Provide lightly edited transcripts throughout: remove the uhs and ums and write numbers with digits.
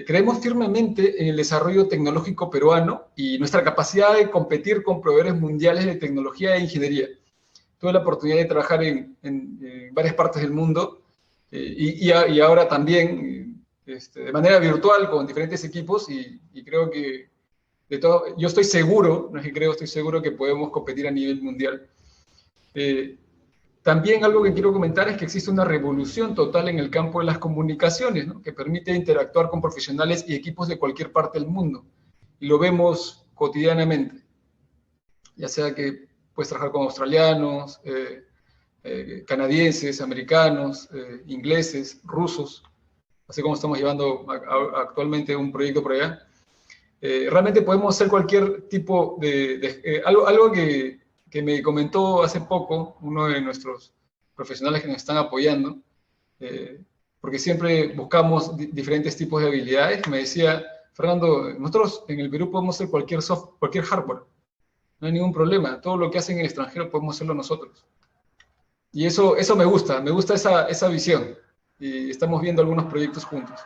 Creemos firmemente en el desarrollo tecnológico peruano y nuestra capacidad de competir con proveedores mundiales de tecnología e ingeniería. Tuve la oportunidad de trabajar en varias partes del mundo y ahora también de manera virtual con diferentes equipos y creo que yo estoy seguro, no es que creo, estoy seguro que podemos competir a nivel mundial. También algo que quiero comentar es que existe una revolución total en el campo de las comunicaciones, ¿no? Que permite interactuar con profesionales y equipos de cualquier parte del mundo. Y lo vemos cotidianamente. Ya sea que puedes trabajar con australianos, canadienses, americanos, ingleses, rusos, así como estamos llevando actualmente un proyecto por allá. Realmente podemos hacer cualquier tipo algo que me comentó hace poco uno de nuestros profesionales que nos están apoyando, porque siempre buscamos diferentes tipos de habilidades. Me decía, Fernando, nosotros en el Perú podemos hacer cualquier hardware, no hay ningún problema, todo lo que hacen en el extranjero podemos hacerlo nosotros. Y eso me gusta esa visión, y estamos viendo algunos proyectos juntos.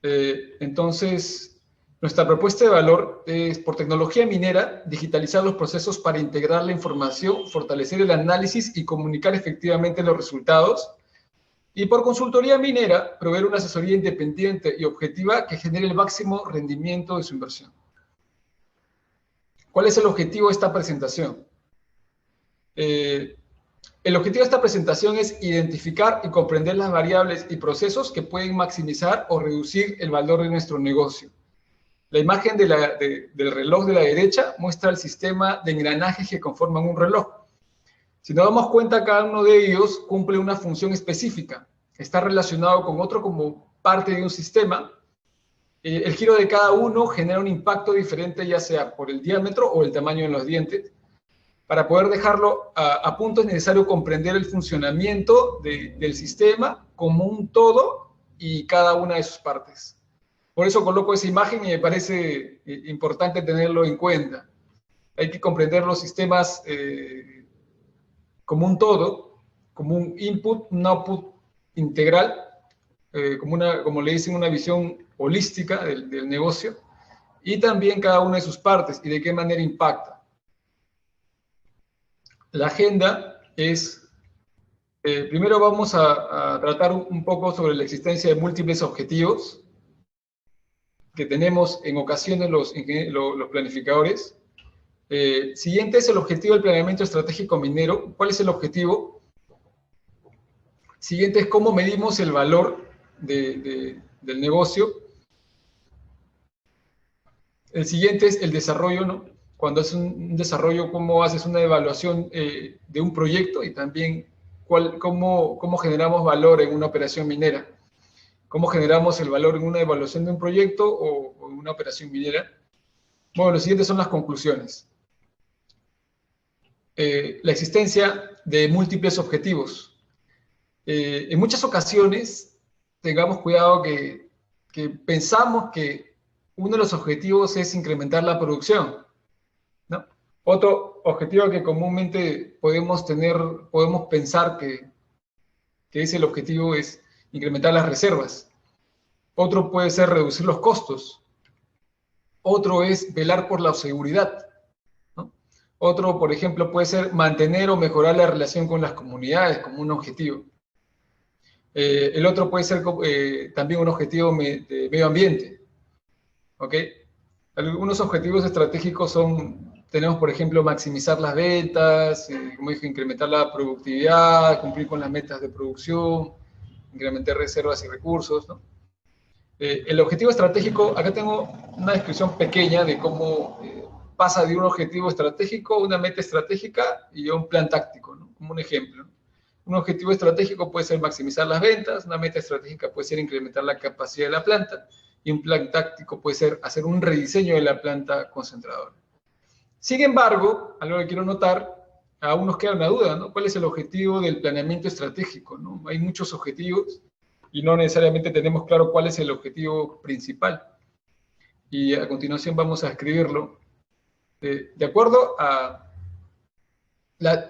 Entonces, nuestra propuesta de valor es, por tecnología minera, digitalizar los procesos para integrar la información, fortalecer el análisis y comunicar efectivamente los resultados. Y por consultoría minera, proveer una asesoría independiente y objetiva que genere el máximo rendimiento de su inversión. ¿Cuál es el objetivo de esta presentación? El objetivo de esta presentación es identificar y comprender las variables y procesos que pueden maximizar o reducir el valor de nuestro negocio. La imagen del reloj de la derecha muestra el sistema de engranajes que conforman un reloj. Si nos damos cuenta, cada uno de ellos cumple una función específica. Está relacionado con otro como parte de un sistema. El giro de cada uno genera un impacto diferente, ya sea por el diámetro o el tamaño de los dientes. Para poder dejarlo a punto es necesario comprender el funcionamiento del sistema como un todo y cada una de sus partes. Por eso coloco esa imagen y me parece importante tenerlo en cuenta. Hay que comprender los sistemas como un todo, como un input, un output integral, como le dicen, una visión holística del negocio, y también cada una de sus partes y de qué manera impacta. La agenda es, primero vamos a tratar un poco sobre la existencia de múltiples objetivos que tenemos en ocasiones los planificadores. Siguiente es el objetivo del planeamiento estratégico minero. ¿Cuál es el objetivo? Siguiente es cómo medimos el valor del negocio. El siguiente es el desarrollo, ¿no? Cuando es un desarrollo, cómo haces una evaluación de un proyecto y también cómo generamos valor en una operación minera. ¿Cómo generamos el valor en una evaluación de un proyecto o en una operación minera? Bueno, lo siguiente son las conclusiones. La existencia de múltiples objetivos. En muchas ocasiones, tengamos cuidado que pensamos que uno de los objetivos es incrementar la producción, ¿no? Otro objetivo que comúnmente podemos pensar que es el objetivo es incrementar las reservas. Otro puede ser reducir los costos. Otro es velar por la seguridad, ¿no? Otro, por ejemplo, puede ser mantener o mejorar la relación con las comunidades como un objetivo. El otro puede ser también un objetivo de medio ambiente. ¿Ok? Algunos objetivos estratégicos tenemos, por ejemplo, maximizar las ventas, como dije, incrementar la productividad, cumplir con las metas de producción, incrementar reservas y recursos, ¿no? El objetivo estratégico, acá tengo una descripción pequeña de cómo pasa de un objetivo estratégico a una meta estratégica y a un plan táctico, ¿no? Como un ejemplo. Un objetivo estratégico puede ser maximizar las ventas, una meta estratégica puede ser incrementar la capacidad de la planta y un plan táctico puede ser hacer un rediseño de la planta concentradora. Sin embargo, algo que quiero notar, aún nos queda una duda, ¿no? ¿Cuál es el objetivo del planeamiento estratégico, ¿no? Hay muchos objetivos y no necesariamente tenemos claro cuál es el objetivo principal. Y a continuación vamos a escribirlo. De acuerdo a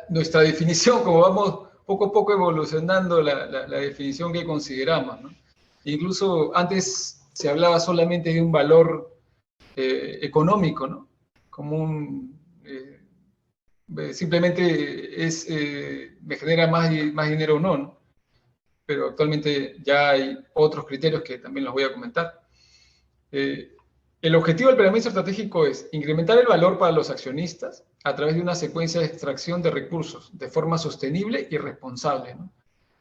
nuestra definición, como vamos poco a poco evolucionando la definición que consideramos, ¿no? Incluso antes se hablaba solamente de un valor económico, ¿no? Como simplemente me genera más dinero o no, ¿no? Pero actualmente ya hay otros criterios que también los voy a comentar. El objetivo del planeamiento estratégico es incrementar el valor para los accionistas a través de una secuencia de extracción de recursos de forma sostenible y responsable, ¿no?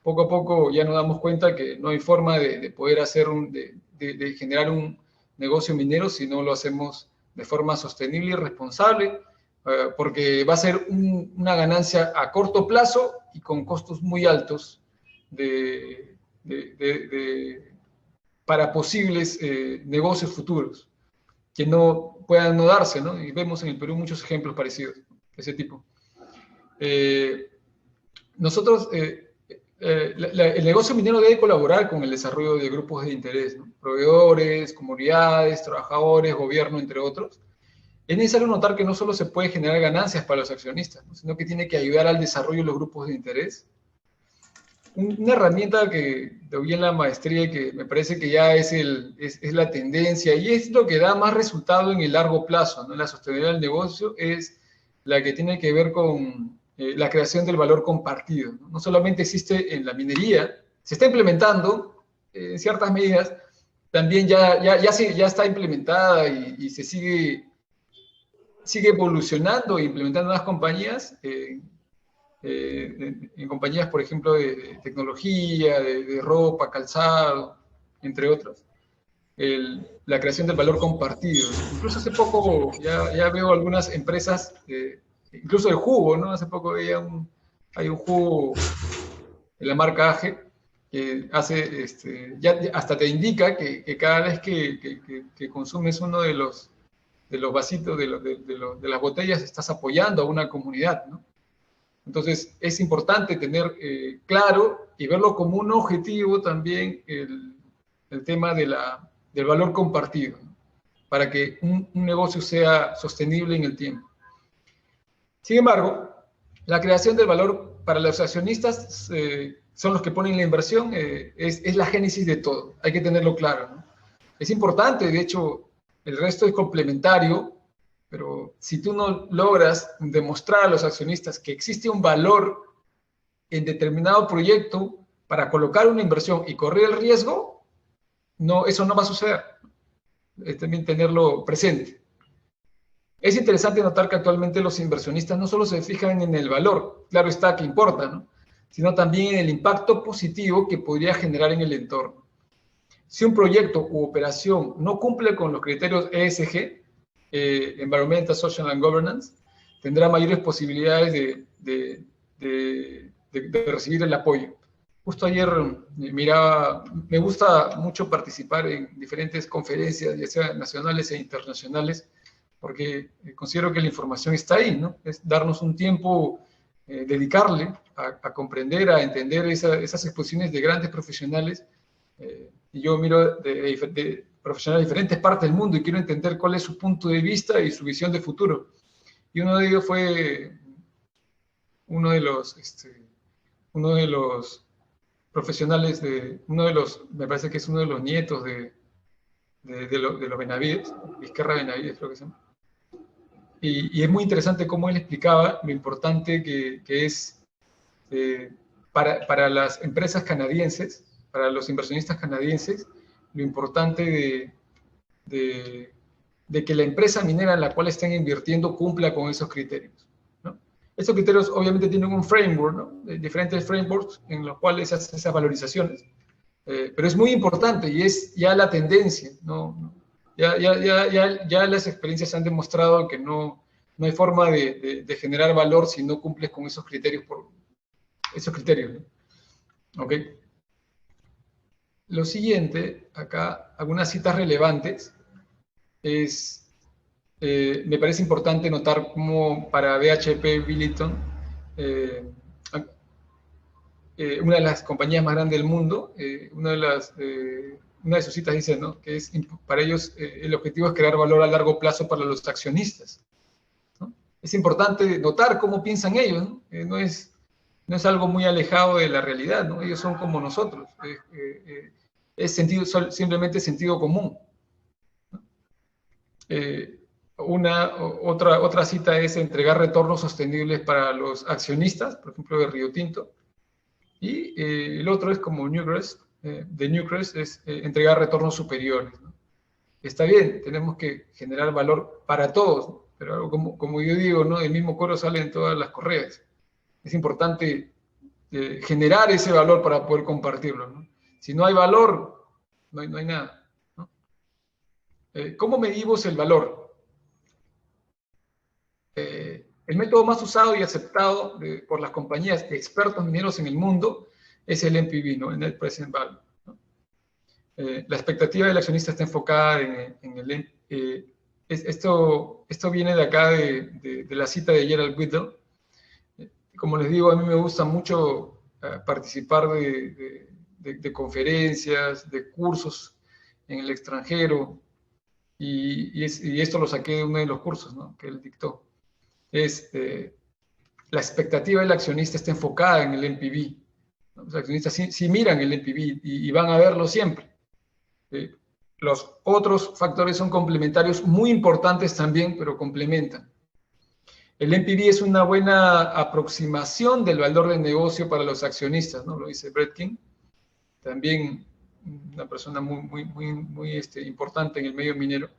Poco a poco ya nos damos cuenta que no hay forma de poder de generar un negocio minero si no lo hacemos de forma sostenible y responsable, porque va a ser una ganancia a corto plazo y con costos muy altos para posibles negocios futuros que no puedan no darse, ¿no? Y vemos en el Perú muchos ejemplos parecidos de ese tipo. El negocio minero debe colaborar con el desarrollo de grupos de interés, ¿no? Proveedores, comunidades, trabajadores, gobierno, entre otros. Es necesario notar que no solo se puede generar ganancias para los accionistas, ¿no? Sino que tiene que ayudar al desarrollo de los grupos de interés. Una herramienta que vi en la maestría y que me parece que ya es la tendencia y es lo que da más resultado en el largo plazo, ¿no? La sostenibilidad del negocio es la que tiene que ver con la creación del valor compartido, ¿no? No solamente existe en la minería, se está implementando en ciertas medidas, también ya está implementada y se sigue evolucionando e implementando en las compañías, en compañías, por ejemplo, de tecnología, de ropa, calzado, entre otros, la creación del valor compartido. Incluso hace poco ya veo algunas empresas, incluso de jugo, ¿no? Hace poco veía hay un jugo de la marca AGE que hace, ya hasta te indica que cada vez que consumes uno de los vasitos, de las botellas, estás apoyando a una comunidad, ¿no? Entonces, es importante tener claro y verlo como un objetivo también el tema del valor compartido, ¿no? Para que un negocio sea sostenible en el tiempo. Sin embargo, la creación del valor para los accionistas son los que ponen la inversión, es la génesis de todo. Hay que tenerlo claro, ¿no? Es importante, de hecho, el resto es complementario, pero si tú no logras demostrar a los accionistas que existe un valor en determinado proyecto para colocar una inversión y correr el riesgo, eso no va a suceder. Es también tenerlo presente. Es interesante notar que actualmente los inversionistas no solo se fijan en el valor, claro está que importa, ¿no? Sino también en el impacto positivo que podría generar en el entorno. Si un proyecto u operación no cumple con los criterios ESG, Environmental, Social and Governance, tendrá mayores posibilidades de recibir el apoyo. Justo ayer miraba, me gusta mucho participar en diferentes conferencias, ya sean nacionales e internacionales, porque considero que la información está ahí, ¿no? Es darnos un tiempo, dedicarle a comprender, a entender esas exposiciones de grandes profesionales. Y yo miro de profesionales de diferentes partes del mundo y quiero entender cuál es su punto de vista y su visión de futuro. Y uno de ellos fue uno de los profesionales me parece que es uno de los nietos de los Benavides, Vizcarra Benavides creo que se llama. Y es muy interesante cómo él explicaba lo importante que es para las empresas canadienses, para los inversionistas canadienses, lo importante de que la empresa minera en la cual estén invirtiendo cumpla con esos criterios, ¿no? Esos criterios obviamente tienen un framework, ¿no? Diferentes frameworks en los cuales se hacen esas valorizaciones, pero es muy importante y es ya la tendencia, ¿no? Ya las experiencias han demostrado que no hay forma de generar valor si no cumples con esos criterios, ¿no? ¿Ok? Lo siguiente, acá, algunas citas relevantes, me parece importante notar cómo para BHP Billiton, una de las compañías más grandes del mundo, una de sus citas dice, ¿no?, que para ellos el objetivo es crear valor a largo plazo para los accionistas. es importante notar cómo piensan ellos, ¿no? No es algo muy alejado de la realidad, ¿no? Ellos son como nosotros, es simplemente sentido común. Otra cita es entregar retornos sostenibles para los accionistas, por ejemplo, de Río Tinto. Y el otro es como Newcrest, de Newcrest, es entregar retornos superiores, ¿no? Está bien, tenemos que generar valor para todos, ¿no? Pero algo como yo digo, ¿no? Del mismo coro salen todas las correas. Es importante generar ese valor para poder compartirlo, ¿no? Si no hay valor, no hay nada, ¿no? ¿Cómo medimos el valor? El método más usado y aceptado por las compañías de expertos mineros en el mundo es el NPV, ¿no? El Net Present Value, ¿no? La expectativa del accionista está enfocada en el... esto viene de acá, de la cita de Gerald Whittle. Como les digo, a mí me gusta mucho participar de conferencias, de cursos en el extranjero, y esto lo saqué de uno de los cursos, ¿no?, que él dictó. La expectativa del accionista está enfocada en el NPV. Los accionistas sí miran el NPV y van a verlo siempre. Los otros factores son complementarios, muy importantes también, pero complementan. El NPV es una buena aproximación del valor de negocio para los accionistas, ¿no? Lo dice Brett King, también una persona muy importante en el medio minero.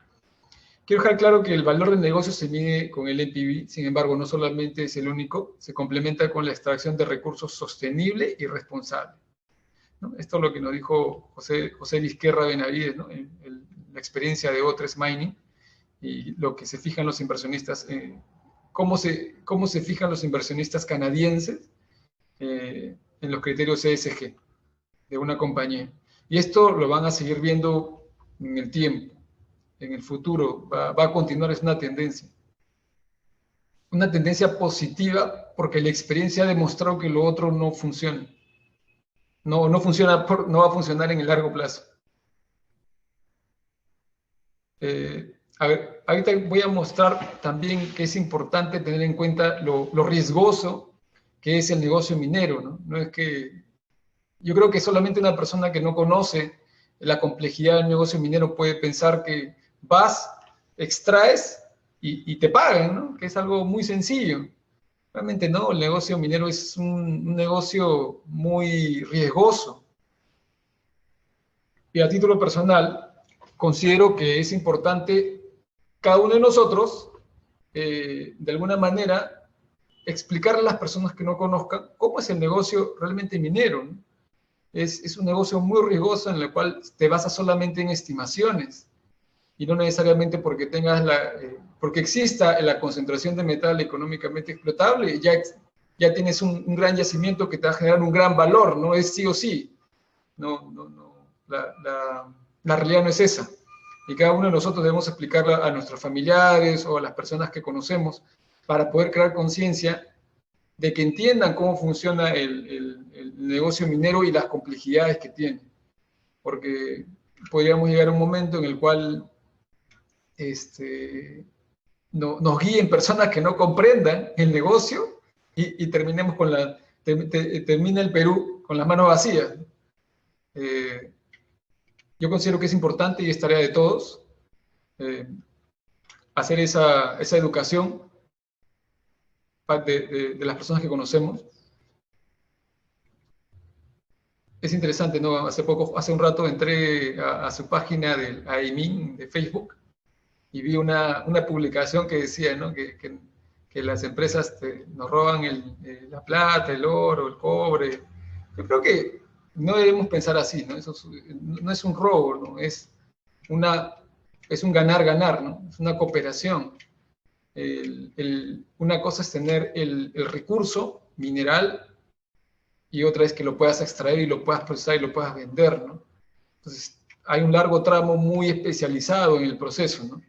Quiero dejar claro que el valor del negocio se mide con el NPV, sin embargo, no solamente es el único, se complementa con la extracción de recursos sostenible y responsable, ¿no? Esto es lo que nos dijo José Vizquerra Benavides, ¿no?, en la experiencia de O3 Mining, y lo que se fijan los inversionistas, cómo se fijan los inversionistas canadienses en los criterios ESG de una compañía. Y esto lo van a seguir viendo en el tiempo. En el futuro va a continuar, es una tendencia positiva, porque la experiencia ha demostrado que lo otro no funciona. No va a funcionar en el largo plazo. A ver, ahorita voy a mostrar también que es importante tener en cuenta lo riesgoso que es el negocio minero, ¿no? No es que... Yo creo que solamente una persona que no conoce la complejidad del negocio minero puede pensar que vas, extraes y te pagan, ¿no?, que es algo muy sencillo. Realmente no, el negocio minero es un negocio muy riesgoso. Y a título personal, considero que es importante cada uno de nosotros, de alguna manera, explicarle a las personas que no conozcan cómo es el negocio realmente minero, ¿no? Es un negocio muy riesgoso en el cual te basas solamente en estimaciones y no necesariamente porque porque exista la concentración de metal económicamente explotable, ya tienes un gran yacimiento que te va a generar un gran valor, no es sí o sí. No, la realidad no es esa. Y cada uno de nosotros debemos explicarla a nuestros familiares o a las personas que conocemos para poder crear conciencia de que entiendan cómo funciona el negocio minero y las complejidades que tiene. Porque podríamos llegar a un momento en el cual nos guíen personas que no comprendan el negocio y terminemos termina el Perú con las manos vacías. Yo considero que es importante y es tarea de todos hacer esa educación de las personas que conocemos. Es interesante, ¿no? Hace un rato entré a su página del AIMIN de Facebook y vi una publicación que decía, ¿no?, que las empresas nos roban la plata, el oro, el cobre. Yo creo que no debemos pensar así, ¿no? Eso no es un robo, ¿no? Es un ganar-ganar, ¿no? Es una cooperación. Una cosa es tener el recurso mineral y otra es que lo puedas extraer y lo puedas procesar y lo puedas vender, ¿no? Entonces, hay un largo tramo muy especializado en el proceso, ¿no?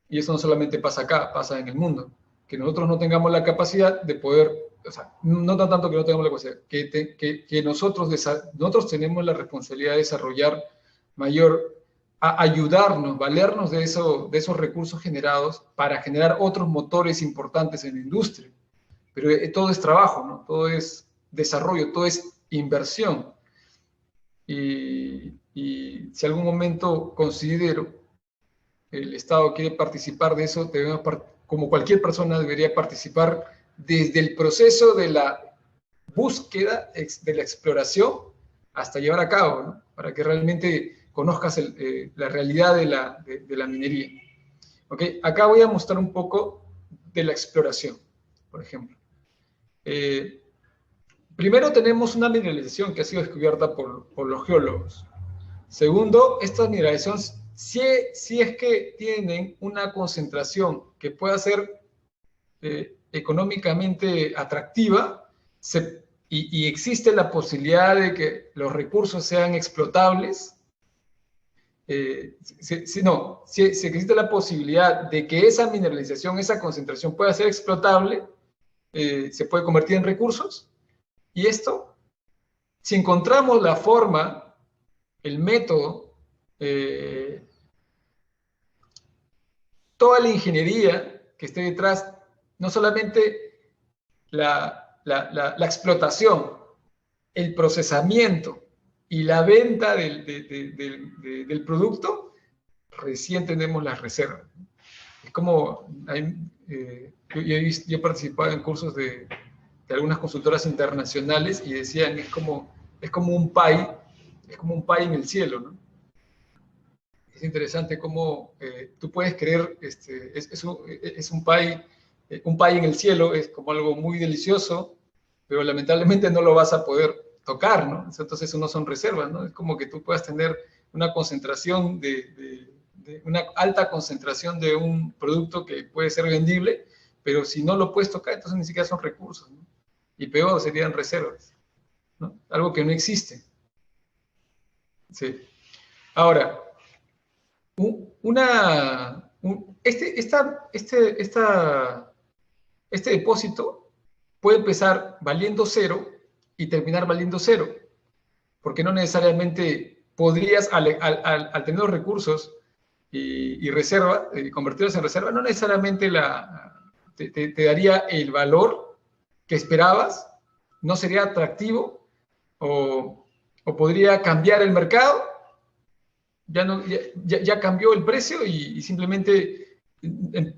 Y eso no solamente pasa acá, pasa en el mundo. Que nosotros no tengamos la capacidad de poder, o sea, no tanto que no tengamos la capacidad, que nosotros tenemos la responsabilidad de desarrollar mayor a ayudarnos, valernos de esos recursos generados para generar otros motores importantes en la industria. Pero todo es trabajo, ¿no? Todo es desarrollo, todo es inversión. Y si algún momento considero el Estado quiere participar de eso, como cualquier persona debería participar desde el proceso de la búsqueda, de la exploración, hasta llevar a cabo, ¿no? Para que realmente conozcas la realidad de la minería. ¿Okay? Acá voy a mostrar un poco de la exploración, por ejemplo. Primero tenemos una mineralización que ha sido descubierta por los geólogos. Segundo, estas mineralizaciones, si es que tienen una concentración que pueda ser económicamente atractiva, y existe la posibilidad de que los recursos sean explotables, si existe la posibilidad de que esa mineralización, esa concentración pueda ser explotable, se puede convertir en recursos, y esto, si encontramos la forma, el método, toda la ingeniería que esté detrás, no solamente la explotación, el procesamiento y la venta del producto, recién tenemos las reservas. Es como, yo he participado en cursos de algunas consultoras internacionales y decían, es como un pie en el cielo, ¿no? Es interesante cómo tú puedes creer, es un pie en el cielo, es como algo muy delicioso, pero lamentablemente no lo vas a poder tocar, ¿no? Entonces eso no son reservas, ¿no? Es como que tú puedas tener una concentración una alta concentración de un producto que puede ser vendible, pero si no lo puedes tocar, entonces ni siquiera son recursos, ¿no? Y peor, serían reservas, ¿no? Algo que no existe. Sí. Ahora, este depósito puede empezar valiendo cero y terminar valiendo cero, porque no necesariamente podrías, al tener los recursos y reserva, convertirlos en reserva, no necesariamente te daría el valor que esperabas, no sería atractivo, o podría cambiar el mercado, ya cambió el precio y simplemente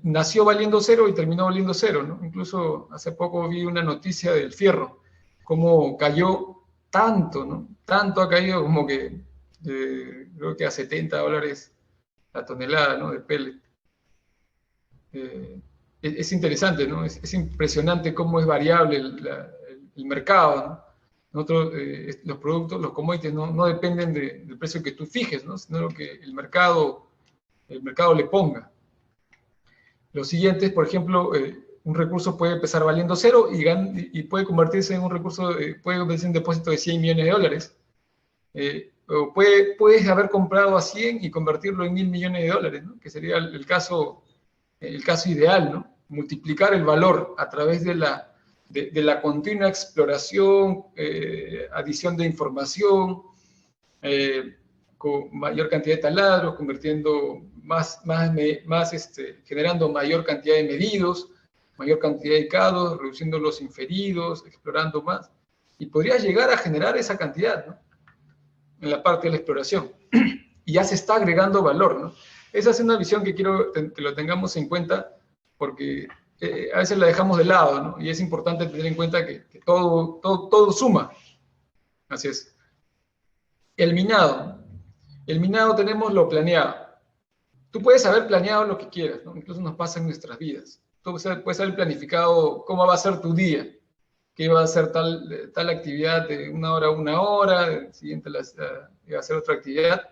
nació valiendo cero y terminó valiendo cero, ¿no? Incluso hace poco vi una noticia del fierro, cómo cayó tanto, ¿no? Tanto ha caído como que creo que a $70 la tonelada, ¿no? De pellet. Es interesante, ¿no? Es impresionante cómo es variable el mercado, ¿no? Nosotros, los productos, los commodities, no dependen del precio que tú fijes, ¿no? Sino lo que el mercado le ponga. Lo siguiente es, por ejemplo, un recurso puede empezar valiendo cero y puede convertirse en un recurso, puede convertirse en un depósito de $100 millones. O puedes haber comprado a 100 y convertirlo en $1.000 millones, ¿no? Que sería el caso ideal, ¿no? Multiplicar el valor a través de la continua exploración, adición de información, con mayor cantidad de taladros, generando mayor cantidad de medidos, mayor cantidad de cados, reduciendo los inferidos, explorando más. Y podrías llegar a generar esa cantidad, ¿no? En la parte de la exploración. Y ya se está agregando valor, ¿no? Esa es una visión que quiero que lo tengamos en cuenta, porque a veces la dejamos de lado, ¿no? Y es importante tener en cuenta que todo suma. Así es. El minado. El minado tenemos lo planeado. Tú puedes haber planeado lo que quieras, ¿no? Incluso nos pasa en nuestras vidas. Tú puedes haber planificado cómo va a ser tu día, que va a ser tal actividad de 1 hora a 1 hora, el siguiente va a ser otra actividad.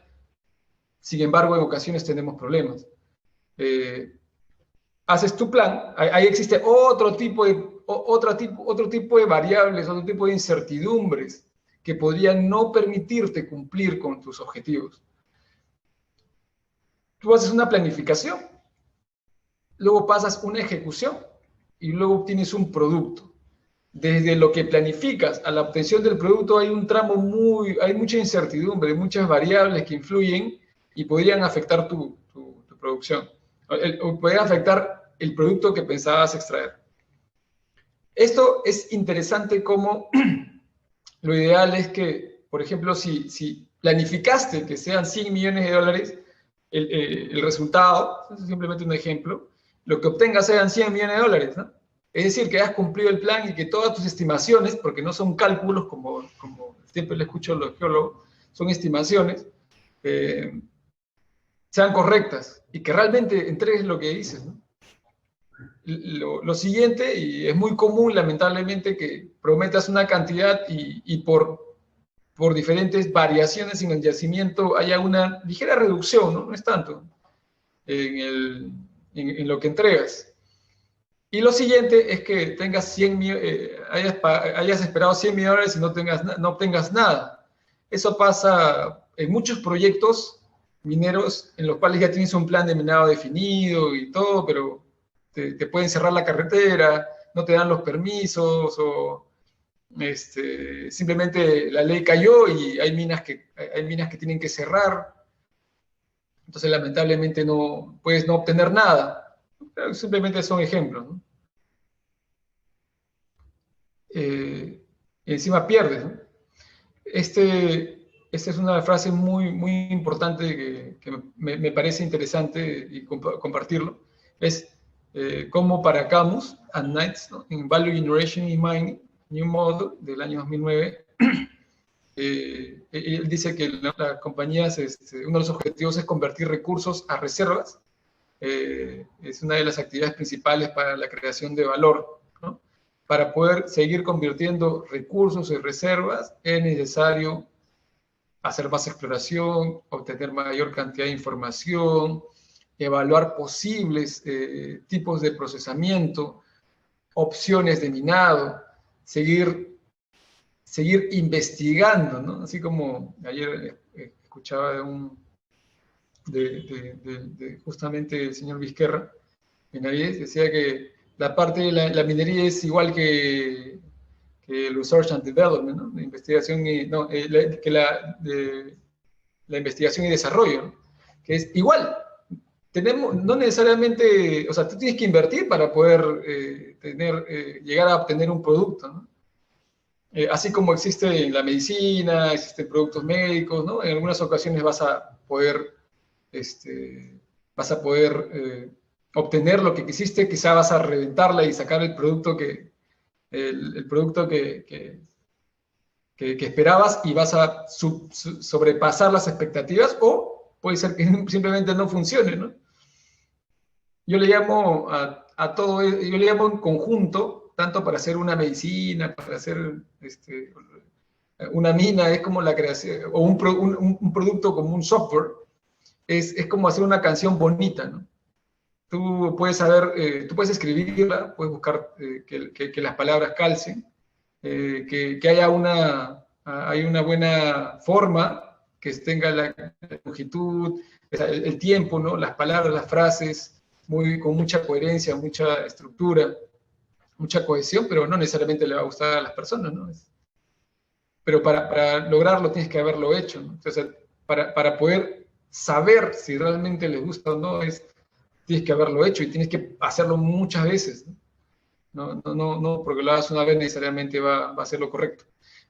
Sin embargo, en ocasiones tenemos problemas. Haces tu plan, ahí existe otro tipo de variables, otro tipo de incertidumbres que podrían no permitirte cumplir con tus objetivos. Tú haces una planificación, luego pasas una ejecución y luego obtienes un producto. Desde lo que planificas a la obtención del producto hay un tramo hay mucha incertidumbre, muchas variables que influyen y podrían afectar tu producción, o podrían afectar el producto que pensabas extraer. Esto es interesante como lo ideal es que, por ejemplo, si planificaste que sean 100 millones de dólares, el resultado, es simplemente un ejemplo, lo que obtengas sean 100 millones de dólares, ¿no? Es decir, que hayas cumplido el plan y que todas tus estimaciones, porque no son cálculos como siempre le escucho a los geólogos, son estimaciones, sean correctas y que realmente entregues lo que dices, ¿no? Lo siguiente, y es muy común lamentablemente que prometas una cantidad y por diferentes variaciones en el yacimiento haya una ligera reducción, ¿no? No es tanto, en lo que entregas. Y lo siguiente es que tengas hayas esperado 100 millones y no obtengas nada. Eso pasa en muchos proyectos mineros en los cuales ya tienes un plan de minado definido y todo, pero te pueden cerrar la carretera, no te dan los permisos, o simplemente la ley cayó y hay minas que tienen que cerrar. Entonces, lamentablemente, no puedes no obtener nada. Simplemente son ejemplos, ¿no? Encima pierdes, ¿no? Esta es una frase muy, muy importante que me parece interesante y compartirlo. Es como para Camus and Knights, ¿no? En Value Generation in Mining, New Model, del año 2009, él dice que las compañías, uno de los objetivos es convertir recursos a reservas. Es una de las actividades principales para la creación de valor, ¿no? Para poder seguir convirtiendo recursos en reservas, es necesario hacer más exploración, obtener mayor cantidad de información, evaluar posibles tipos de procesamiento, opciones de minado, seguir investigando, ¿no? Así como ayer escuchaba justamente el señor Vizquerra, Benavides, decía que la parte de la minería es igual que el Research and Development, ¿no? La investigación la investigación y desarrollo, ¿no? Que es igual. No necesariamente, o sea, tú tienes que invertir para poder llegar a obtener un producto, ¿no? Así como existe en la medicina, existen productos médicos, ¿no? En algunas ocasiones vas a poder obtener lo que quisiste, quizá vas a reventarla y sacar el producto que esperabas y vas a sobrepasar las expectativas, o puede ser que simplemente no funcione, ¿no? Yo le llamo a todo, yo le llamo en conjunto, tanto para hacer una medicina, para hacer una mina, es como la creación, o un producto como un software, es como hacer una canción bonita, ¿no? Tú puedes escribirla, puedes buscar que las palabras calcen, que haya una buena forma, que tenga la longitud, el tiempo, ¿no? Las palabras, las frases, con mucha coherencia, mucha estructura, mucha cohesión, pero no necesariamente le va a gustar a las personas, ¿no? Pero para lograrlo tienes que haberlo hecho, ¿no? Entonces, para poder saber si realmente les gusta o no, tienes que haberlo hecho y tienes que hacerlo muchas veces, ¿no? No, porque lo hagas una vez necesariamente va a ser lo correcto.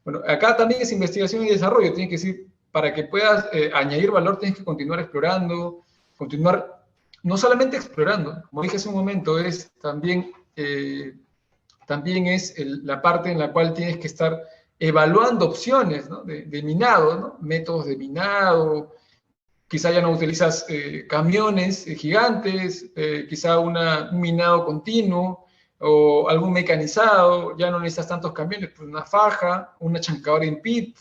Bueno, acá también es investigación y desarrollo. Tienes que decir, para que puedas añadir valor, tienes que continuar explorando, no solamente explorando, como dije hace un momento, también es la parte en la cual tienes que estar evaluando opciones, ¿no? de minado, ¿no? Métodos de minado. Quizá ya no utilizas camiones gigantes, quizá un minado continuo o algún mecanizado, ya no necesitas tantos camiones, pues una faja, una chancadora in pit,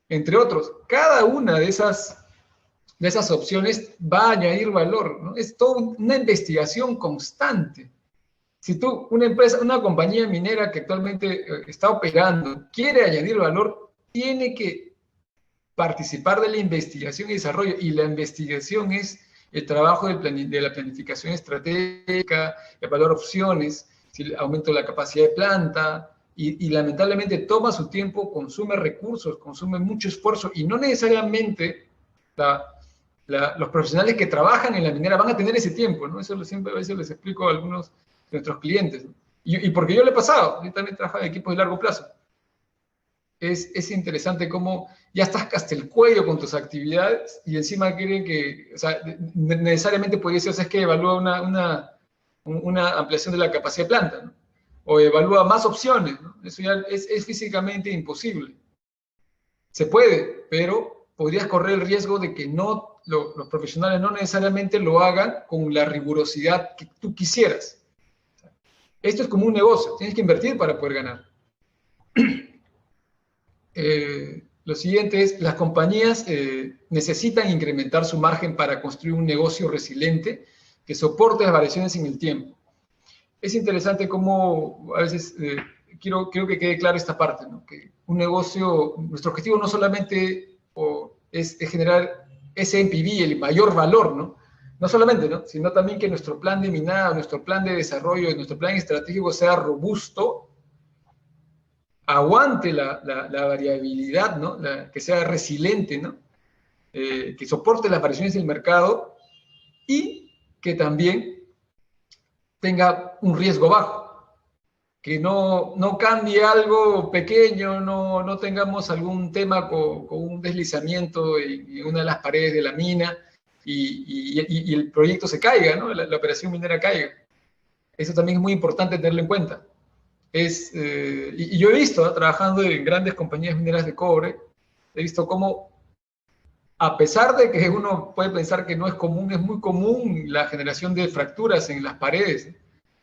entre otros. Cada una de esas opciones va a añadir valor, ¿no? Es toda una investigación constante. Si una compañía minera que actualmente está operando, quiere añadir valor, tiene que participar de la investigación y desarrollo, y la investigación es el trabajo de la planificación estratégica, evaluar opciones, si aumento la capacidad de planta, y lamentablemente toma su tiempo, consume recursos, consume mucho esfuerzo, y no necesariamente los profesionales que trabajan en la minera van a tener ese tiempo, ¿no? Eso siempre a veces les explico a algunos de nuestros clientes, ¿no? Y porque yo le he pasado, yo también trabajo en equipos de largo plazo. Es interesante cómo ya estás hasta el cuello con tus actividades y encima quieren que, o sea, necesariamente podría ser, o sea, es que evalúa una ampliación de la capacidad de planta, ¿no? O evalúa más opciones, ¿no? Eso ya es físicamente imposible. Se puede, pero podrías correr el riesgo de que los profesionales no necesariamente lo hagan con la rigurosidad que tú quisieras. Esto es como un negocio, tienes que invertir para poder ganar. Lo siguiente es, las compañías necesitan incrementar su margen para construir un negocio resiliente que soporte las variaciones en el tiempo. Es interesante cómo a veces, quiero que quede claro esta parte, ¿no? Que un negocio, nuestro objetivo no solamente es generar ese NPV, el mayor valor, ¿no? No solamente, ¿no? Sino también que nuestro plan de minado, nuestro plan de desarrollo, nuestro plan estratégico sea robusto, aguante la variabilidad, ¿no? Que sea resiliente, ¿no? Que soporte las variaciones del mercado y que también tenga un riesgo bajo, que no cambie algo pequeño, no tengamos algún tema con un deslizamiento en una de las paredes de la mina y el proyecto se caiga, ¿no? La operación minera caiga. Eso también es muy importante tenerlo en cuenta. Y yo he visto, ¿no? Trabajando en grandes compañías mineras de cobre, he visto cómo, a pesar de que uno puede pensar que no es común, es muy común la generación de fracturas en las paredes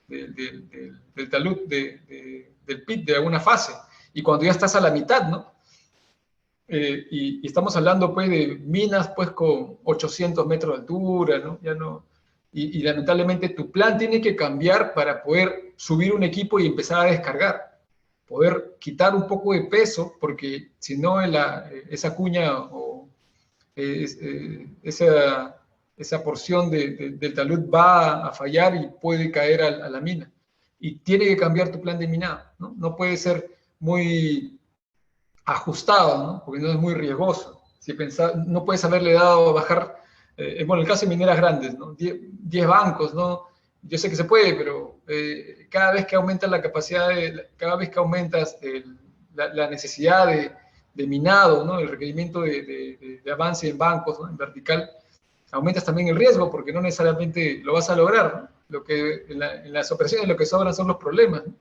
del talud, del pit, de alguna fase. Y cuando ya estás a la mitad, ¿no? Y estamos hablando, pues, de minas, pues, con 800 metros de altura, ¿no? Ya no... Y lamentablemente tu plan tiene que cambiar para poder subir un equipo y empezar a descargar. Poder quitar un poco de peso, porque si no esa cuña o esa porción del talud va a fallar y puede caer a la mina. Y tiene que cambiar tu plan de minado, ¿no? No puede ser muy ajustado, ¿no? Porque no es muy riesgoso. No puedes haberle dado a bajar, bueno, el caso de mineras grandes, ¿no? 10 bancos, ¿no? Yo sé que se puede, pero cada vez que aumentas la capacidad, cada vez que aumentas la necesidad de minado, ¿no? El requerimiento de avance en bancos, ¿no? En vertical, aumentas también el riesgo porque no necesariamente lo vas a lograr, ¿no? En las operaciones lo que sobran son los problemas, ¿no?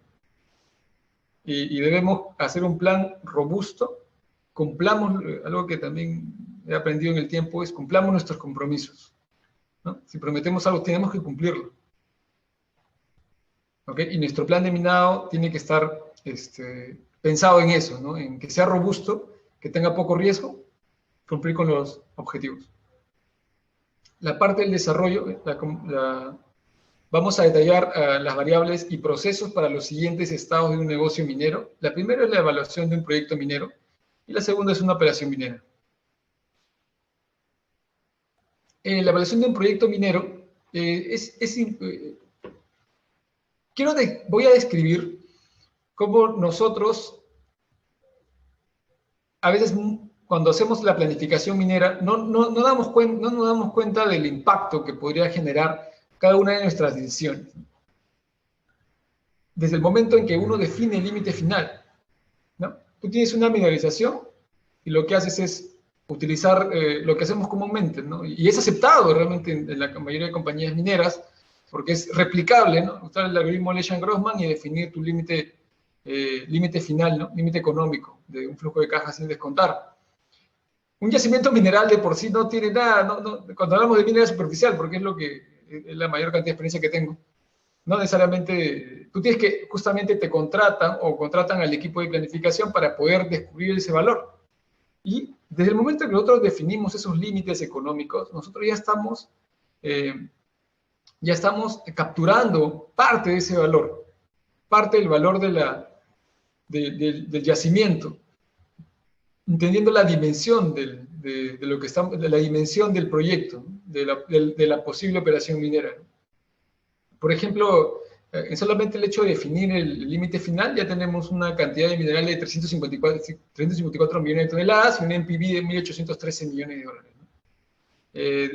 Y debemos hacer un plan robusto, cumplamos, algo que también he aprendido en el tiempo, es cumplamos nuestros compromisos, ¿no? Si prometemos algo, tenemos que cumplirlo. ¿Okay? Y nuestro plan de minado tiene que estar pensado en eso, ¿no? En que sea robusto, que tenga poco riesgo, cumplir con los objetivos. La parte del desarrollo, vamos a detallar las variables y procesos para los siguientes estados de un negocio minero. La primera es la evaluación de un proyecto minero y la segunda es una operación minera. La evaluación de un proyecto minero voy a describir cómo nosotros, a veces cuando hacemos la planificación minera, no nos damos cuenta del impacto que podría generar cada una de nuestras decisiones. Desde el momento en que uno define el límite final, ¿no? Tú tienes una mineralización y lo que haces es utilizar lo que hacemos comúnmente, ¿no? Y es aceptado realmente en la mayoría de compañías mineras, porque es replicable, ¿no? Usar el algoritmo Lesham-Grossman y definir tu límite final, ¿no? Límite económico de un flujo de caja sin descontar. Un yacimiento mineral de por sí no tiene nada, cuando hablamos de minería superficial, porque es la mayor cantidad de experiencia que tengo, no necesariamente, tú tienes que, justamente te contratan al equipo de planificación para poder descubrir ese valor. Y desde el momento en que nosotros definimos esos límites económicos, nosotros ya estamos capturando parte de ese valor, parte del valor del yacimiento, entendiendo la dimensión de la dimensión del proyecto, ¿no? de la posible operación minera, ¿no? Por ejemplo, en solamente el hecho de definir el límite final, ya tenemos una cantidad de minerales de 354 millones de toneladas y un NPV de 1.813 millones de dólares, ¿no?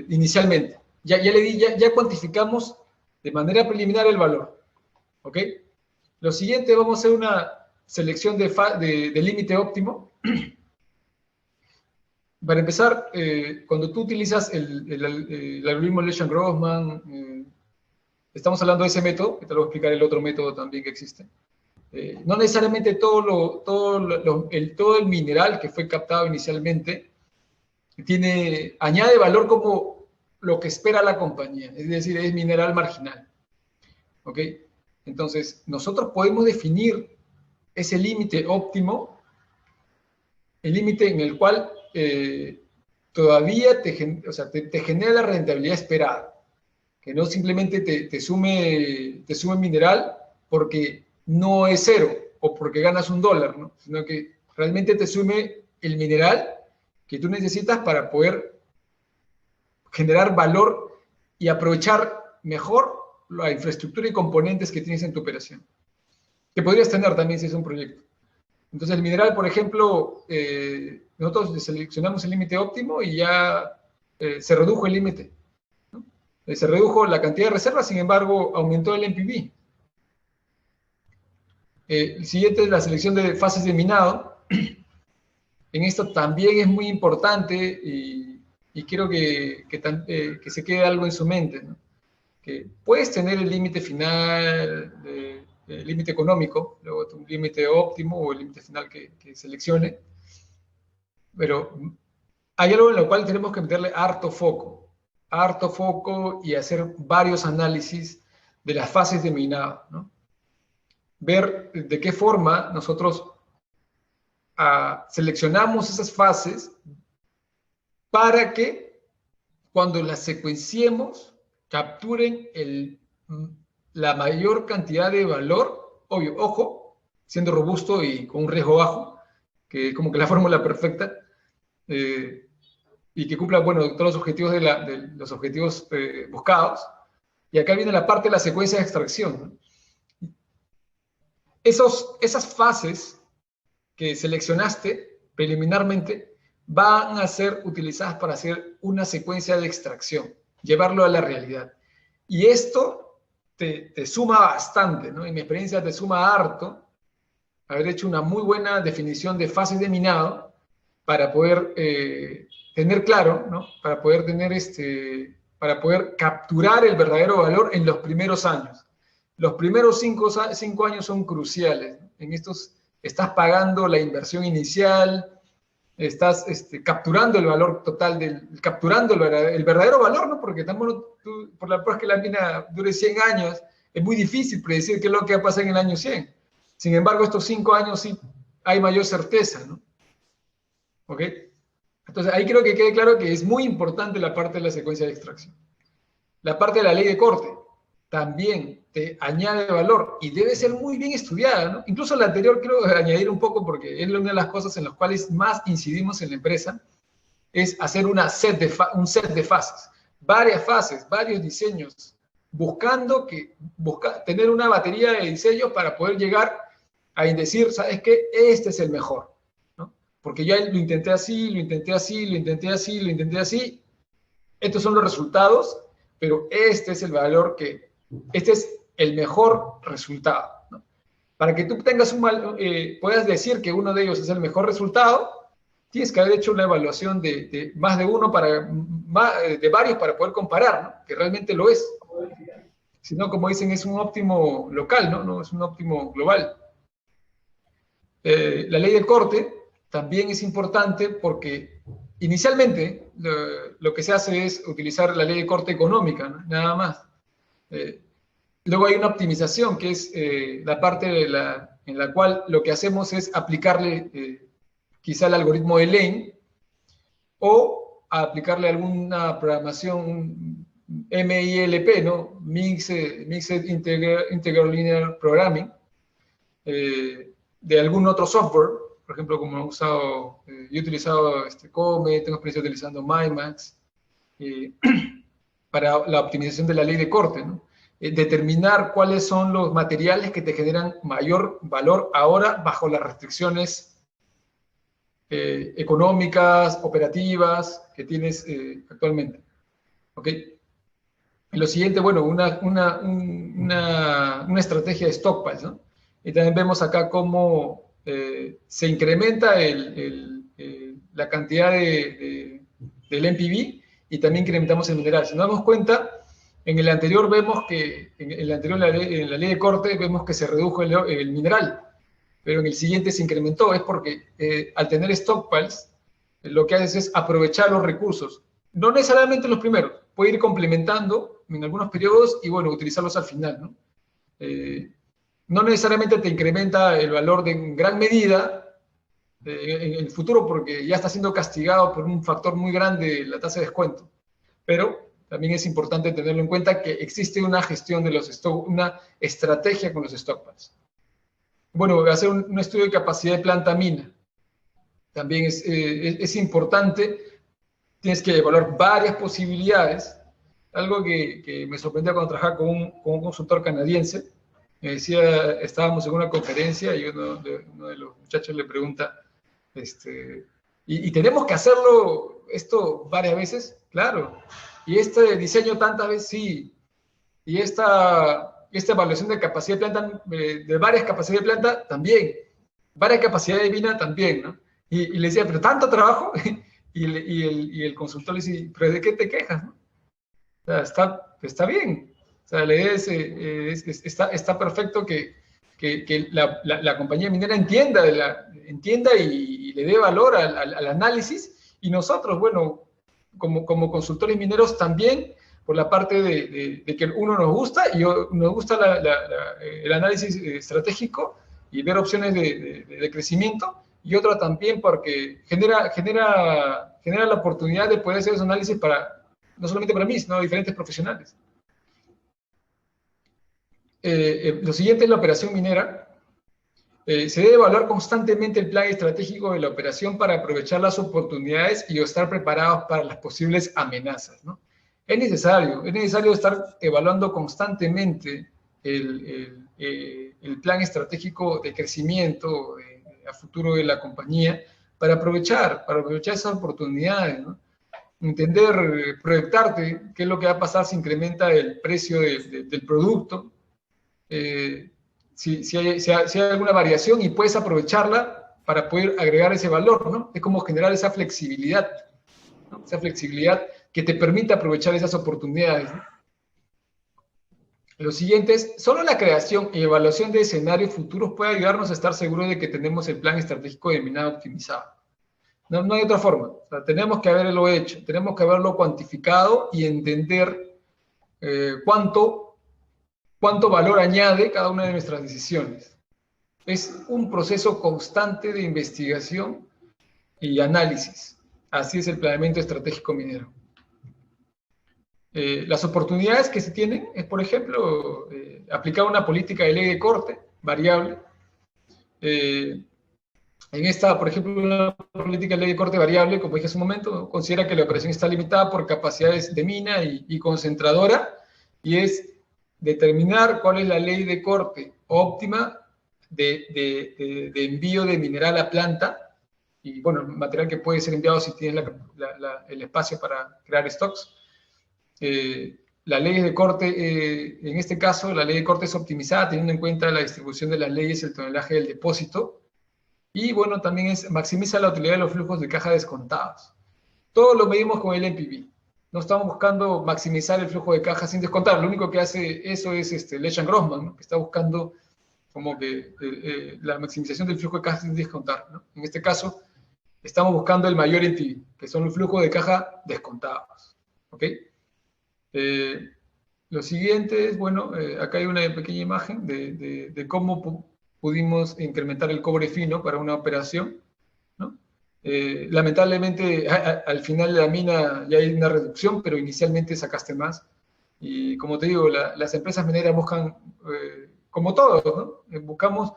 inicialmente. Ya cuantificamos de manera preliminar el valor. ¿Ok? Lo siguiente, vamos a hacer una selección de límite óptimo. Para empezar, cuando tú utilizas el algoritmo Leshland-Grossman, estamos hablando de ese método, que te lo voy a explicar el otro método también que existe. No necesariamente todo el mineral que fue captado inicialmente añade valor como lo que espera la compañía, es decir, es mineral marginal. ¿Ok? Entonces, nosotros podemos definir ese límite óptimo, el límite en el cual todavía te genera la rentabilidad esperada, que no simplemente te sume mineral porque no es cero o porque ganas $1, ¿no? Sino que realmente te sume el mineral que tú necesitas para poder generar valor y aprovechar mejor la infraestructura y componentes que tienes en tu operación, que podrías tener también si es un proyecto. Entonces el mineral, por ejemplo, nosotros seleccionamos el límite óptimo y ya se redujo el límite, ¿no? Se redujo la cantidad de reservas, sin embargo, aumentó el NPV. El siguiente es la selección de fases de minado. En esto también es muy importante y quiero que se quede algo en su mente, ¿no? Que puedes tener el límite final, el límite económico, luego un límite óptimo o el límite final que seleccione, pero hay algo en lo cual tenemos que meterle harto foco y hacer varios análisis de las fases de minado, ¿no? Ver de qué forma nosotros seleccionamos esas fases para que cuando las secuenciemos capturen la mayor cantidad de valor, obvio, ojo, siendo robusto y con un riesgo bajo, que es como que la fórmula perfecta, y que cumpla, bueno, todos los objetivos de los objetivos buscados. Y acá viene la parte de la secuencia de extracción, ¿no? Esas fases que seleccionaste preliminarmente van a ser utilizadas para hacer una secuencia de extracción, llevarlo a la realidad. Y esto te suma bastante, ¿no? En mi experiencia te suma harto haber hecho una muy buena definición de fases de minado para poder tener claro, ¿no? Para poder capturar el verdadero valor en los primeros años. Los primeros 5 años son cruciales, ¿no? En estos estás pagando la inversión inicial, estás capturando el valor total, capturando el verdadero valor, ¿no? Porque por la prueba que la mina dure 100 años, es muy difícil predecir qué es lo que va a pasar en el año 100. Sin embargo, estos 5 años sí hay mayor certeza, ¿no? ¿Ok? Entonces, ahí creo que quede claro que es muy importante la parte de la secuencia de extracción. La parte de la ley de corte también te añade valor y debe ser muy bien estudiada, ¿no? Incluso la anterior quiero añadir un poco porque es una de las cosas en las cuales más incidimos en la empresa, es hacer un set de fases, varias fases, varios diseños, buscando tener una batería de diseños para poder llegar a decir, ¿sabes qué? Este es el mejor, ¿no? Porque ya lo intenté así, lo intenté así, lo intenté así, lo intenté así. Estos son los resultados, pero este es este es el mejor resultado, ¿no? Para que tú tengas puedas decir que uno de ellos es el mejor resultado, tienes que haber hecho una evaluación de más de uno de varios para poder comparar, ¿no? Que realmente lo es. Si no, como dicen, es un óptimo local, ¿no? No es un óptimo global. La ley del corte también es importante porque inicialmente lo que se hace es utilizar la ley de corte económica, ¿no? Nada más. Luego hay una optimización, que es la parte en la cual lo que hacemos es aplicarle quizá el algoritmo de Lane o aplicarle alguna programación MILP, ¿no? Mixed Integral Linear Programming, de algún otro software, por ejemplo, como yo he utilizado Comet, tengo experiencia utilizando MyMax, para la optimización de la ley de corte, ¿no? Determinar cuáles son los materiales que te generan mayor valor ahora bajo las restricciones económicas, operativas que tienes actualmente. ¿ok? Y lo siguiente, bueno, una estrategia de stockpiles, ¿no? Y también vemos acá cómo se incrementa la cantidad del NPV y también incrementamos el mineral. Si nos damos cuenta, en el anterior vemos que, en la ley de corte, vemos que se redujo el mineral, pero en el siguiente se incrementó. Es porque al tener stockpiles, lo que haces es aprovechar los recursos. No necesariamente los primeros, puede ir complementando en algunos periodos y, bueno, utilizarlos al final, ¿no? No necesariamente te incrementa el valor en gran medida en el futuro porque ya está siendo castigado por un factor muy grande la tasa de descuento. Pero también es importante tenerlo en cuenta que existe una gestión de los stock, una estrategia con los stockpiles. Bueno, voy a hacer un estudio de capacidad de planta mina. También es importante, tienes que evaluar varias posibilidades. Algo que me sorprendió cuando trabajaba con un consultor canadiense. Me decía, estábamos en una conferencia y uno de los muchachos le pregunta, ¿y tenemos que hacerlo esto varias veces? Claro. ¿Y este diseño tantas veces? Sí. ¿Y esta evaluación de capacidad de planta, de varias capacidades de planta? También. Varias capacidades de mina? También, ¿no? Y le decía, ¿pero tanto trabajo? y el consultor le decía, ¿pero de qué te quejas? ¿No? O sea, está bien. O sea, la idea está perfecto que la compañía minera entienda y le dé valor al análisis, y nosotros, bueno, como consultores mineros también, por la parte de que uno nos gusta, y nos gusta el análisis estratégico y ver opciones de crecimiento, y otra también porque genera la oportunidad de poder hacer esos análisis no solamente para mí, sino para diferentes profesionales. Lo siguiente es la operación minera. Se debe evaluar constantemente el plan estratégico de la operación para aprovechar las oportunidades y estar preparados para las posibles amenazas, ¿no? Es necesario estar evaluando constantemente el plan estratégico de crecimiento a futuro de la compañía para aprovechar esas oportunidades, ¿no? Entender, proyectarte qué es lo que va a pasar si incrementa el precio del producto, si hay alguna variación y puedes aprovecharla para poder agregar ese valor, ¿no? Es como generar esa flexibilidad, ¿no? Esa flexibilidad que te permite aprovechar esas oportunidades, ¿no? Lo siguiente es, solo la creación y evaluación de escenarios futuros puede ayudarnos a estar seguros de que tenemos el plan estratégico de minado optimizado. No hay otra forma. O sea, tenemos que haberlo hecho, tenemos que haberlo cuantificado y entender cuánto valor añade cada una de nuestras decisiones. Es un proceso constante de investigación y análisis. Así es el planeamiento estratégico minero. Las oportunidades que se tienen es, por ejemplo, aplicar una política de ley de corte variable. En esta, por ejemplo, una política de ley de corte variable, como dije hace un momento, considera que la operación está limitada por capacidades de mina y concentradora, y es determinar cuál es la ley de corte óptima de envío de mineral a planta, y bueno, material que puede ser enviado si tienes el espacio para crear stocks. La ley de corte, en este caso, la ley de corte es optimizada teniendo en cuenta la distribución de las leyes, el tonelaje del depósito, y bueno, también maximiza la utilidad de los flujos de caja descontados. Todo lo medimos con el NPV. No estamos buscando maximizar el flujo de caja sin descontar. Lo único que hace eso es Lesham Grossman, ¿no? Que está buscando como que la maximización del flujo de caja sin descontar, ¿no? En este caso, estamos buscando el mayor NPV, que son los flujos de caja descontados. ¿Ok? Lo siguiente es, bueno, acá hay una pequeña imagen de cómo pudimos incrementar el cobre fino para una operación, ¿no? Lamentablemente, al final de la mina ya hay una reducción, pero inicialmente sacaste más. Y como te digo, las empresas mineras buscan, como todos, ¿no? Buscamos,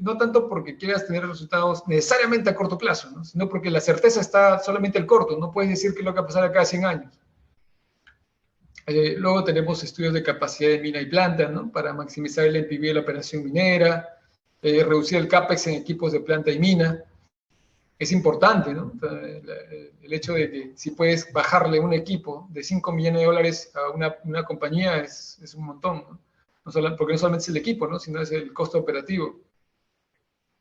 no tanto porque quieras tener resultados necesariamente a corto plazo, ¿no? Sino porque la certeza está solamente al corto. No puedes decir qué es lo que va a pasar a cada 100 años. Luego tenemos estudios de capacidad de mina y planta, ¿no? Para maximizar el NPV de la operación minera, reducir el CAPEX en equipos de planta y mina. es importante, ¿no? El hecho de que si puedes bajarle un equipo de 5 millones de dólares a una compañía es un montón, ¿no? Porque no solamente es el equipo, ¿no? Sino es el costo operativo.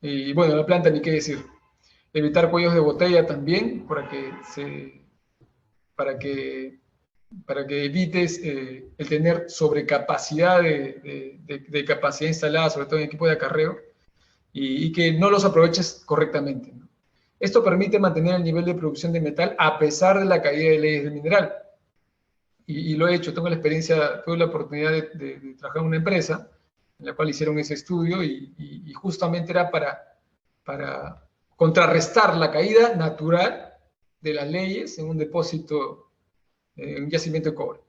Y bueno, la planta ni qué decir. Evitar cuellos de botella también para que, para que evites el tener sobrecapacidad de capacidad instalada, sobre todo en equipo de acarreo, y que no los aproveches correctamente, ¿no? Esto permite mantener el nivel de producción de metal a pesar de la caída de leyes del mineral. Y lo he hecho, tengo la experiencia, tuve la oportunidad de trabajar en una empresa en la cual hicieron ese estudio y justamente era para contrarrestar la caída natural de las leyes en un depósito, en un yacimiento de cobre.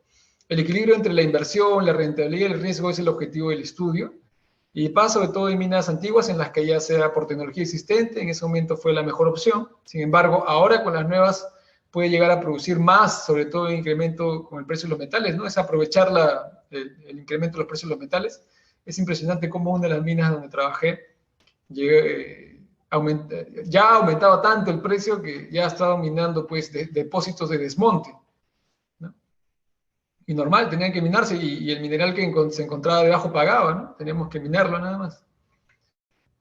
El equilibrio entre la inversión, la rentabilidad y el riesgo es el objetivo del estudio. Y pasa sobre todo en minas antiguas en las que ya sea por tecnología existente, en ese momento fue la mejor opción. Sin embargo, ahora con las nuevas puede llegar a producir más, sobre todo el incremento con el precio de los metales, ¿no? Es aprovechar el incremento de los precios de los metales. Es impresionante cómo una de las minas donde trabajé ya ha aumentado tanto el precio que ya ha estado minando pues, depósitos de desmonte, ¿no? Y normal, tenían que minarse y el mineral que se encontraba debajo pagaba, ¿no? Teníamos que minarlo nada más.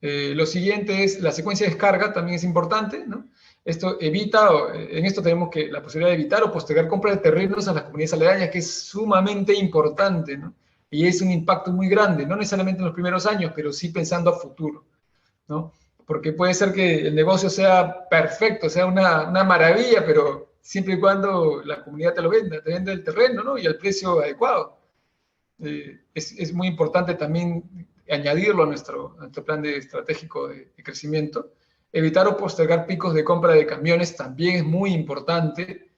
Lo siguiente es la secuencia de descarga, también es importante, ¿no? Esto evita, en esto tenemos que la posibilidad de evitar o postergar compra de terrenos a las comunidades aledañas, que es sumamente importante, ¿no? Y es un impacto muy grande, no necesariamente en los primeros años, pero sí pensando a futuro, ¿no? Porque puede ser que el negocio sea perfecto, sea una maravilla, pero siempre y cuando la comunidad te lo venda, te venda el terreno, ¿no? Y al precio adecuado. Es muy importante también añadirlo a nuestro plan estratégico de crecimiento. Evitar o postergar picos de compra de camiones también es muy importante.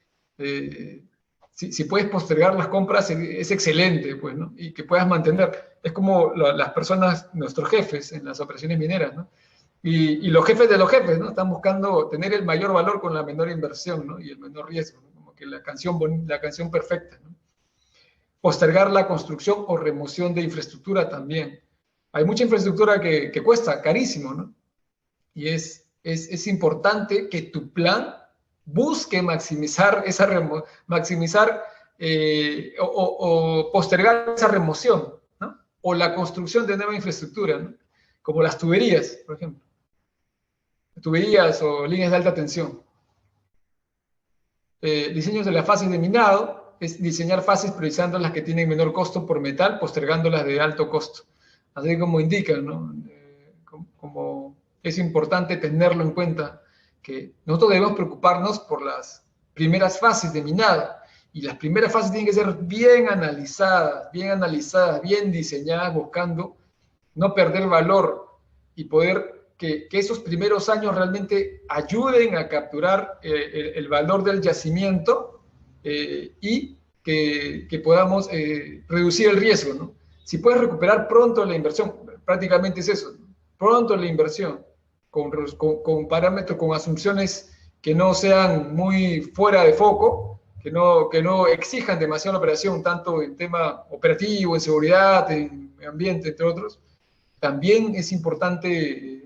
Si puedes postergar las compras es excelente, pues, ¿no? Y que puedas mantener. Es como las personas, nuestros jefes en las operaciones mineras, ¿no? Y los jefes de los jefes, ¿no? Están buscando tener el mayor valor con la menor inversión, ¿no? Y el menor riesgo, ¿no? Como que la canción perfecta, ¿no? Postergar la construcción o remoción de infraestructura también. Hay mucha infraestructura que cuesta carísimo, ¿no? Y es importante que tu plan busque maximizar o postergar esa remoción, ¿no? O la construcción de nueva infraestructura, ¿no? Como las tuberías, por ejemplo. Tuberías o líneas de alta tensión. Diseños de las fases de minado es diseñar fases priorizando las que tienen menor costo por metal, postergando las de alto costo. Así como indican, ¿no? Como es importante tenerlo en cuenta, que nosotros debemos preocuparnos por las primeras fases de minado. Y las primeras fases tienen que ser bien analizadas, bien diseñadas, buscando no perder valor y poder que esos primeros años realmente ayuden a capturar el valor del yacimiento y que podamos reducir el riesgo, ¿no? Si puedes recuperar pronto la inversión, prácticamente es eso, ¿no? Pronto la inversión, con parámetros, con asunciones que no sean muy fuera de foco, que no exijan demasiado la operación, tanto en tema operativo, en seguridad, en ambiente, entre otros. También es importante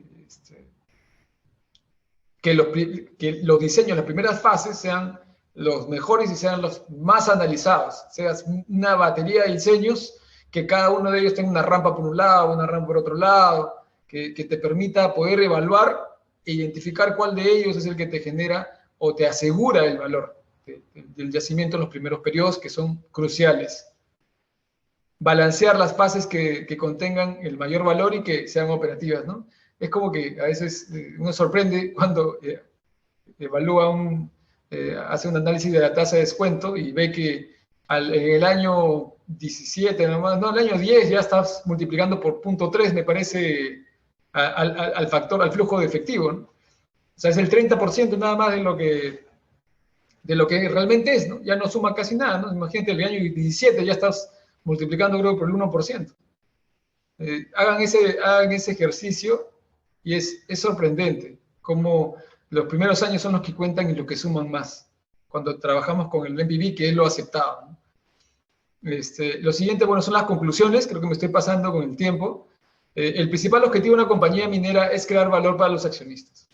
que los diseños, las primeras fases, sean los mejores y sean los más analizados. Sea una batería de diseños que cada uno de ellos tenga una rampa por un lado, una rampa por otro lado, que te permita poder evaluar e identificar cuál de ellos es el que te genera o te asegura el valor del yacimiento en los primeros periodos, que son cruciales. Balancear las fases que contengan el mayor valor y que sean operativas, ¿no? Es como que a veces uno sorprende cuando evalúa hace un análisis de la tasa de descuento y ve que en el año 17, nomás, no, en el año 10 ya estás multiplicando por 0.3, me parece, al flujo de efectivo, ¿no? O sea, es el 30% nada más de lo que realmente es, ¿no? Ya no suma casi nada, ¿no? Imagínate, el año 17 ya estás multiplicando, creo, por el 1%. Hagan ese ejercicio y es sorprendente cómo los primeros años son los que cuentan y los que suman más cuando trabajamos con el NPV, que es lo aceptado, ¿no? Lo siguiente, bueno, son las conclusiones, creo que me estoy pasando con el tiempo. El principal objetivo de una compañía minera es crear valor para los accionistas.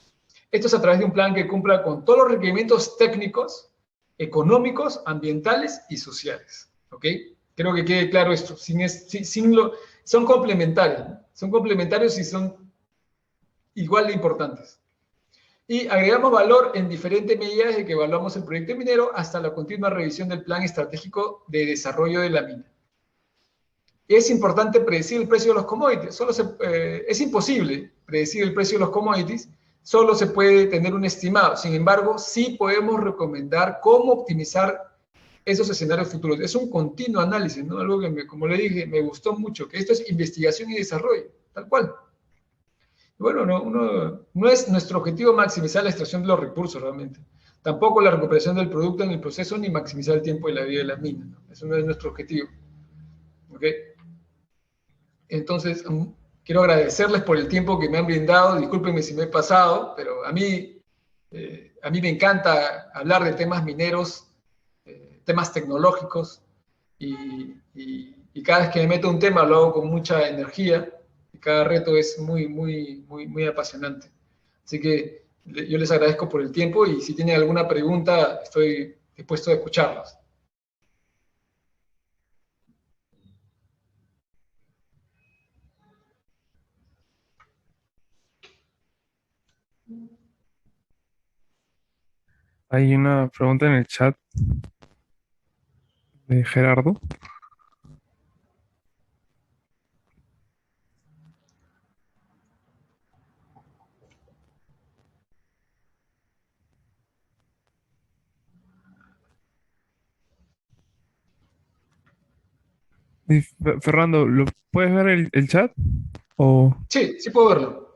Esto es a través de un plan que cumpla con todos los requerimientos técnicos, económicos, ambientales y sociales. ¿Ok? Creo que quede claro esto. Son complementarios, ¿no? Son complementarios y son igual de importantes. Y agregamos valor en diferentes medidas de que evaluamos el proyecto minero hasta la continua revisión del plan estratégico de desarrollo de la mina. Es importante predecir el precio de los commodities. Es imposible predecir el precio de los commodities, solo se puede tener un estimado. Sin embargo, sí podemos recomendar cómo optimizar esos escenarios futuros. Es un continuo análisis, ¿no? Algo que, como le dije, me gustó mucho, que esto es investigación y desarrollo, tal cual. Bueno, no es nuestro objetivo maximizar la extracción de los recursos realmente. Tampoco la recuperación del producto en el proceso ni maximizar el tiempo de la vida de la mina, ¿no? Eso no es nuestro objetivo. ¿Ok? Entonces, quiero agradecerles por el tiempo que me han brindado. Discúlpenme si me he pasado, pero a mí me encanta hablar de temas mineros, temas tecnológicos, y cada vez que me meto un tema lo hago con mucha energía, y cada reto es muy apasionante. Así que yo les agradezco por el tiempo, y si tienen alguna pregunta, estoy dispuesto a escucharlos. Hay una pregunta en el chat de Gerardo. Fernando, ¿lo puedes ver el chat? O Sí, sí puedo verlo.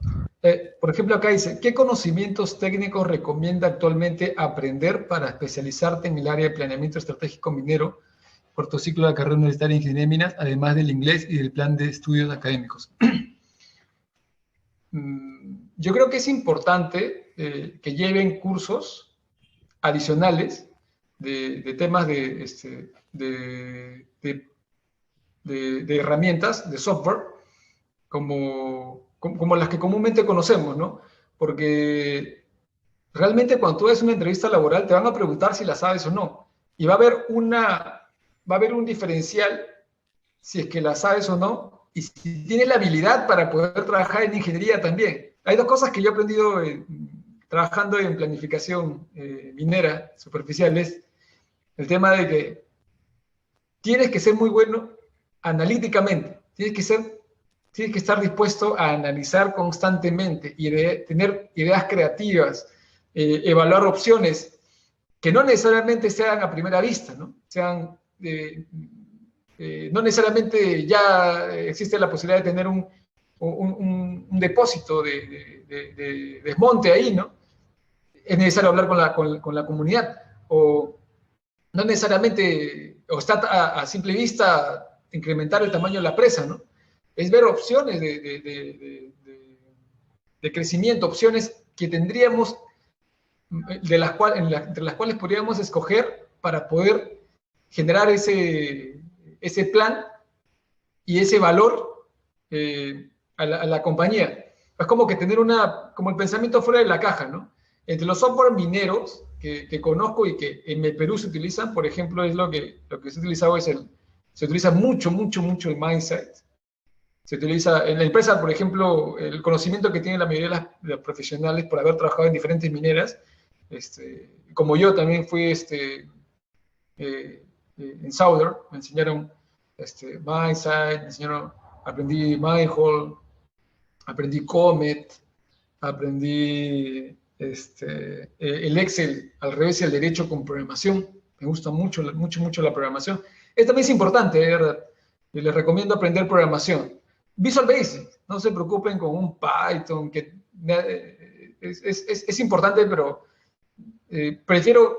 Por ejemplo, acá dice, ¿qué conocimientos técnicos recomienda actualmente aprender para especializarte en el área de planeamiento estratégico minero por tu ciclo de carrera universitaria de Ingeniería de Minas, además del inglés y del plan de estudios académicos? Yo creo que es importante que lleven cursos adicionales de temas de herramientas, de software, como las que comúnmente conocemos, ¿no? Porque realmente cuando tú ves una entrevista laboral te van a preguntar si la sabes o no. Y va a haber un diferencial si es que la sabes o no, y si tienes la habilidad para poder trabajar en ingeniería también. Hay dos cosas que yo he aprendido trabajando en planificación minera superficial. Es el tema de que tienes que ser muy bueno analíticamente, tienes que estar dispuesto a analizar constantemente y tener ideas creativas, evaluar opciones que no necesariamente sean a primera vista, ¿no? No necesariamente ya existe la posibilidad de tener un depósito de desmonte ahí, ¿no? Es necesario hablar con la comunidad, o no necesariamente, o está a simple vista incrementar el tamaño de la presa, ¿no? Es ver opciones de crecimiento, opciones que tendríamos, entre las cuales podríamos escoger para poder generar ese plan y ese valor a la compañía. Es como que tener como el pensamiento fuera de la caja, ¿no? Entre los software mineros que conozco y que en el Perú se utilizan, por ejemplo, es lo que se ha utilizado se utiliza mucho el Mindsight. Se utiliza en la empresa, por ejemplo, el conocimiento que tiene la mayoría de los profesionales por haber trabajado en diferentes mineras, como yo también fui en Southern, me enseñaron Mindsight, aprendí Mindhole, aprendí Comet, aprendí el Excel al revés y al derecho con programación. Me gusta mucho la programación. Esto también es importante, de verdad. Y les recomiendo aprender programación. Visual Basic, no se preocupen con un Python, que es importante, pero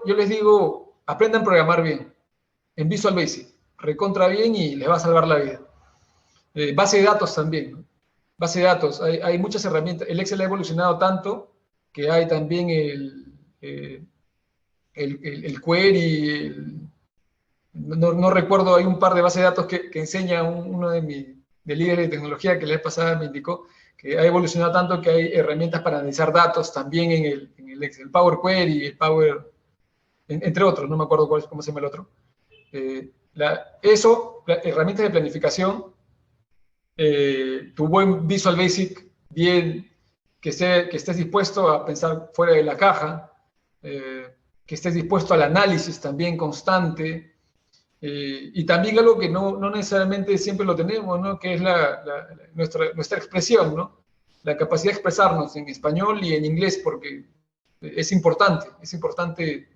yo les digo, aprendan a programar bien, en Visual Basic, recontra bien, y les va a salvar la vida. Base de datos también, ¿no? Base de datos, hay muchas herramientas. El Excel ha evolucionado tanto que hay también el query, no recuerdo, hay un par de bases de datos que enseña uno de líderes de tecnología que la vez pasada me indicó, que ha evolucionado tanto que hay herramientas para analizar datos también en el Excel, el Power Query, el Power, entre otros, no me acuerdo cómo se llama el otro. Herramientas de planificación, tu buen Visual Basic, bien, que estés dispuesto a pensar fuera de la caja, que estés dispuesto al análisis también constante, y también algo que no necesariamente siempre lo tenemos, ¿no? Que es nuestra expresión, ¿no? La capacidad de expresarnos en español y en inglés, porque es importante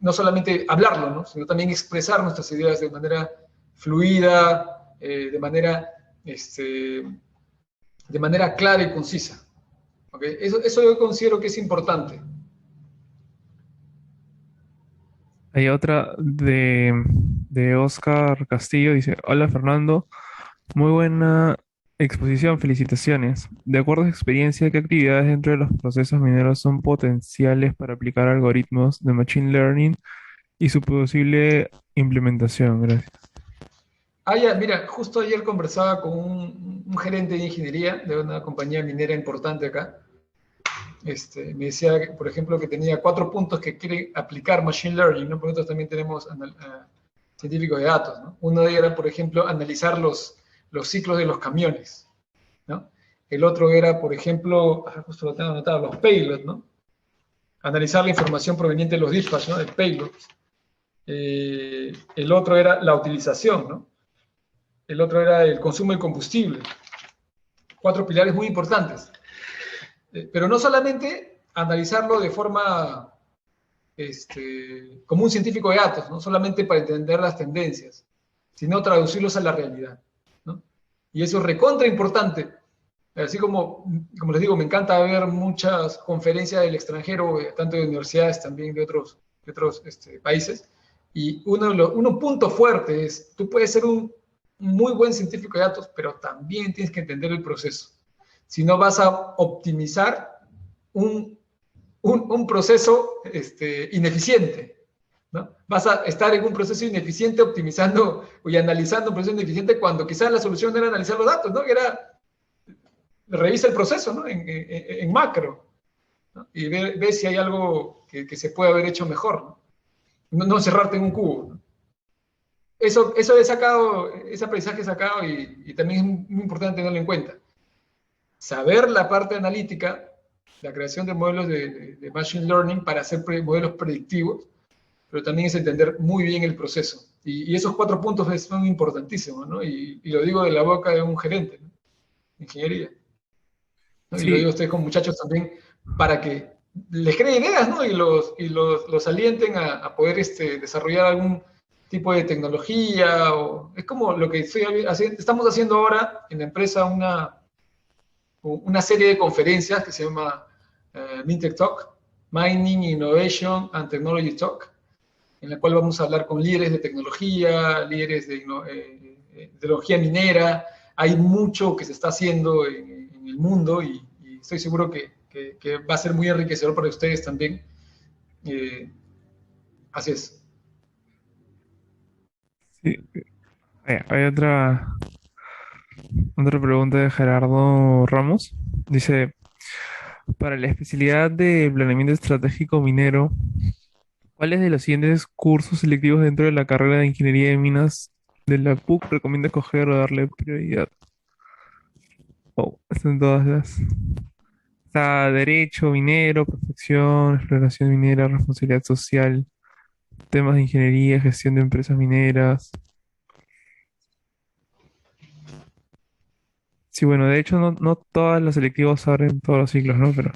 no solamente hablarlo, ¿no? Sino también expresar nuestras ideas de manera fluida, de manera clara y concisa. ¿Okay? Eso yo considero que es importante. Hay otra de Oscar Castillo, dice, hola Fernando, muy buena exposición, felicitaciones. De acuerdo a su experiencia, ¿qué actividades dentro de los procesos mineros son potenciales para aplicar algoritmos de Machine Learning y su posible implementación? Gracias. Ya, mira, justo ayer conversaba con un gerente de ingeniería de una compañía minera importante acá. Me decía, por ejemplo, que tenía 4 puntos que quiere aplicar Machine Learning, ¿no? Porque nosotros también tenemos científicos de datos, ¿no? Uno de ellos era, por ejemplo, analizar los ciclos de los camiones, ¿no? El otro era, por ejemplo, justo lo tengo anotado, los payloads, ¿no? Analizar la información proveniente de los dispatch, ¿no? Del payload. El otro era la utilización, ¿no? El otro era el consumo de combustible. 4 pilares muy importantes. Pero no solamente analizarlo de forma como un científico de datos, no solamente para entender las tendencias, sino traducirlos a la realidad, ¿no? Y eso es recontra importante. Así como les digo, me encanta ver muchas conferencias del extranjero, tanto de universidades, también de otros países, y uno punto fuerte es, tú puedes ser un muy buen científico de datos, pero también tienes que entender el proceso. Si no, vas a optimizar un proceso ineficiente, ¿no? Vas a estar en un proceso ineficiente optimizando y analizando un proceso ineficiente cuando quizás la solución no era analizar los datos, ¿no? Era revisa el proceso, ¿no? En macro, ¿no? Y ve si hay algo que se puede haber hecho mejor, ¿no? No cerrarte en un cubo, ¿no? Eso he sacado, ese aprendizaje he sacado y también es muy importante tenerlo en cuenta. Saber la parte analítica, la creación de modelos de Machine Learning para hacer modelos predictivos, pero también es entender muy bien el proceso. Y esos 4 puntos son importantísimos, ¿no? Y lo digo de la boca de un gerente, ¿no? De ingeniería, ¿no? Y lo digo Sí, a ustedes con muchachos también para que les creen ideas, ¿no? Y los alienten a poder desarrollar algún tipo de tecnología. Es como lo que estamos haciendo ahora en la empresa, una serie de conferencias que se llama MinTech Talk, Mining, Innovation and Technology Talk, en la cual vamos a hablar con líderes de tecnología, líderes de tecnología minera. Hay mucho que se está haciendo en el mundo y estoy seguro que va a ser muy enriquecedor para ustedes también. Así es. sí. Hay otra pregunta de Gerardo Ramos. Dice, para la especialidad de planeamiento estratégico minero, ¿cuáles de los siguientes cursos selectivos dentro de la carrera de Ingeniería de Minas de la PUC recomienda escoger o darle prioridad? Oh, están todas las. Está Derecho Minero, Prospección, Exploración Minera, Responsabilidad Social, temas de Ingeniería, Gestión de Empresas Mineras. Sí, bueno, de hecho no todas las selectivas abren todos los ciclos, ¿no? Pero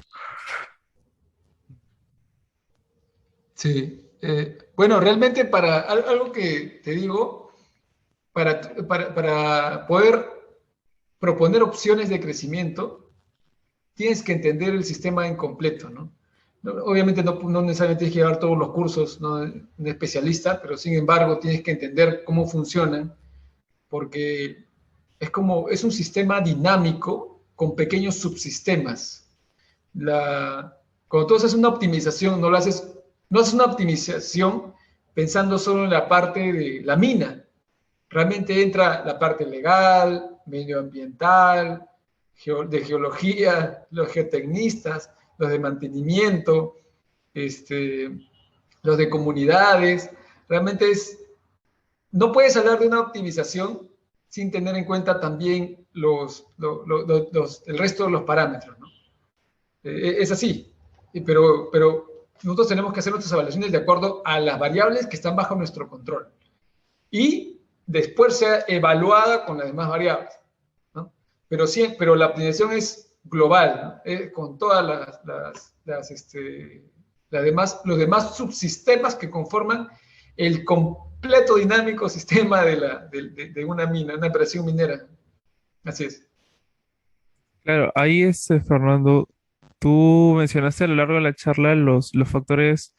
Sí. Bueno, realmente para algo que te digo, para poder proponer opciones de crecimiento, tienes que entender el sistema en completo, ¿no? Obviamente no necesariamente tienes que llevar todos los cursos, ¿no? Un especialista, pero sin embargo tienes que entender cómo funcionan, porque es un sistema dinámico con pequeños subsistemas. Cuando tú haces una optimización, no haces una optimización pensando solo en la parte de la mina. Realmente entra la parte legal, medioambiental, de geología, los geotecnistas, los de mantenimiento, los de comunidades. Realmente no puedes hablar de una optimización sin tener en cuenta también el resto de los parámetros, ¿no? Es así, pero nosotros tenemos que hacer nuestras evaluaciones de acuerdo a las variables que están bajo nuestro control y después sea evaluada con las demás variables, ¿no? Pero la optimización es global, ¿no? Con todas los demás subsistemas que conforman el completo dinámico sistema de una mina, una operación minera. Así es. Claro, ahí Fernando, tú mencionaste a lo largo de la charla los factores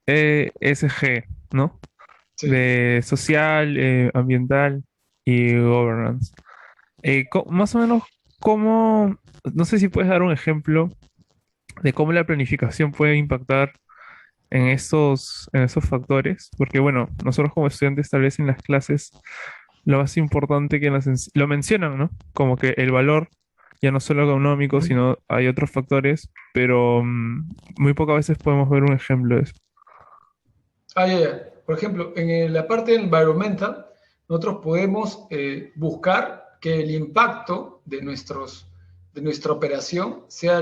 ESG, ¿no? Sí. De social, ambiental y governance. Más o menos, ¿cómo, no sé si puedes dar un ejemplo de cómo la planificación puede impactar en esos factores? Porque bueno, nosotros como estudiantes tal vez en las clases lo más importante que lo mencionan, ¿no? Como que el valor, ya no solo económico, Ujú. sino hay otros factores, pero muy pocas veces podemos ver un ejemplo de eso. Ya. Por ejemplo, la parte environmental, nosotros podemos buscar que el impacto de nuestra operación sea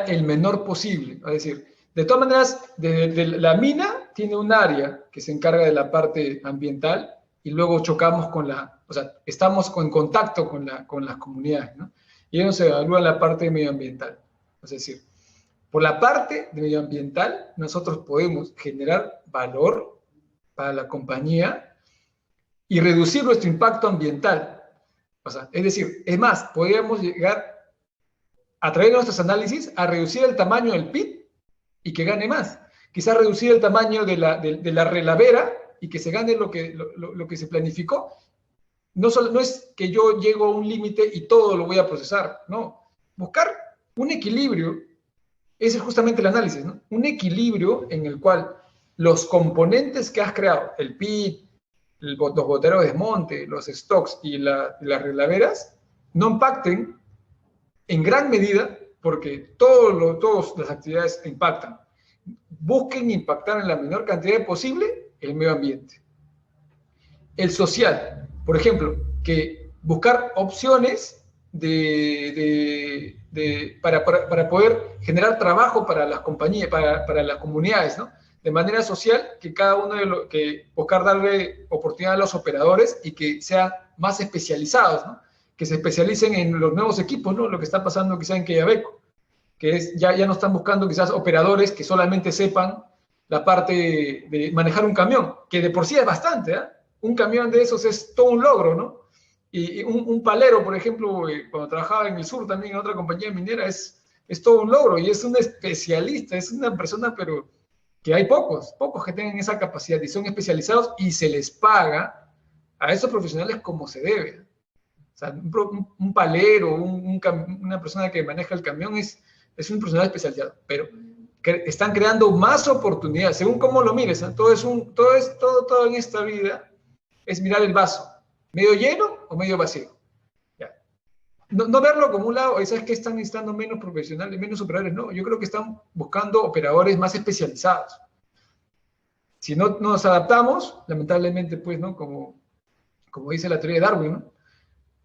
el menor posible. Es decir, de todas maneras, la mina tiene un área que se encarga de la parte ambiental y luego chocamos o sea, estamos en contacto con las comunidades, ¿no? Y ellos se evalúan la parte medioambiental. Es decir, por la parte de medioambiental, nosotros podemos generar valor para la compañía y reducir nuestro impacto ambiental. O sea, es decir, es más, podríamos llegar a través de nuestros análisis a reducir el tamaño del PIB y que gane más. Quizás reducir el tamaño de la relavera y que se gane lo que se planificó. No es que yo llego a un límite y todo lo voy a procesar, no. Buscar un equilibrio. Ese es justamente el análisis, ¿no? Un equilibrio en el cual los componentes que has creado, el PIT, los boteros de desmonte, los stocks y las relaveras, no impacten en gran medida, porque todas las actividades impactan. Busquen impactar en la menor cantidad posible el medio ambiente. El social, por ejemplo, que buscar opciones para poder generar trabajo para las compañías, para las comunidades, ¿no? De manera social, que cada uno que buscar darle oportunidad a los operadores y que sean más especializados, ¿no? Que se especialicen en los nuevos equipos, ¿no? Lo que está pasando quizá en Quellaveco, que ya no están buscando quizás operadores que solamente sepan la parte de manejar un camión, que de por sí es bastante, ¿eh? Un camión de esos es todo un logro, ¿no? Y un palero, por ejemplo, cuando trabajaba en el sur también en otra compañía minera, es todo un logro y es un especialista, es una persona, pero que hay pocos que tengan esa capacidad y son especializados y se les paga a esos profesionales como se debe. O sea, un palero, una persona que maneja el camión es un profesional especializado, pero están creando más oportunidades, según cómo lo mires, ¿eh? Todo en esta vida es mirar el vaso, medio lleno o medio vacío. ¿Ya? No verlo como un lado, ¿sabes qué? Están necesitando menos profesionales, menos operadores, no, yo creo que están buscando operadores más especializados. Si no nos adaptamos, lamentablemente, pues, ¿no? Como dice la teoría de Darwin, ¿no?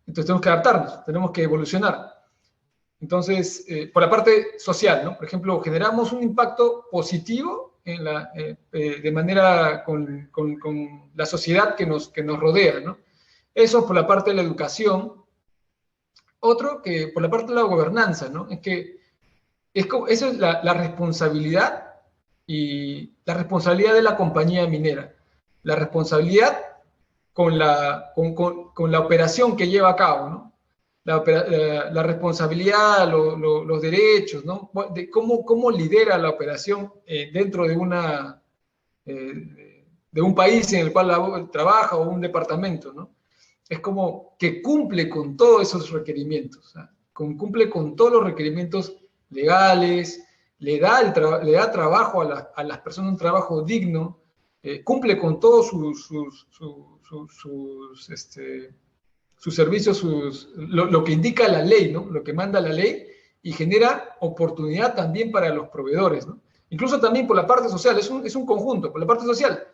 Entonces tenemos que adaptarnos, tenemos que evolucionar. Entonces, por la parte social, ¿no? Por ejemplo, generamos un impacto positivo de manera con la sociedad que nos rodea, ¿no? Eso por la parte de la educación. Otro que por la parte de la gobernanza, ¿no? Es que esa es la responsabilidad y la responsabilidad de la compañía minera. La responsabilidad con la operación que lleva a cabo, ¿no? La responsabilidad, los derechos, ¿no? De cómo lidera la operación dentro de un país en el cual trabaja o un departamento, ¿no? Es como que cumple con todos esos requerimientos, ¿sabes? Cumple con todos los requerimientos legales, le da trabajo a las personas, un trabajo digno, cumple con todos sus sus servicios, lo que indica la ley, ¿no? Lo que manda la ley, y genera oportunidad también para los proveedores, ¿no? Incluso también por la parte social, es un conjunto, por la parte social.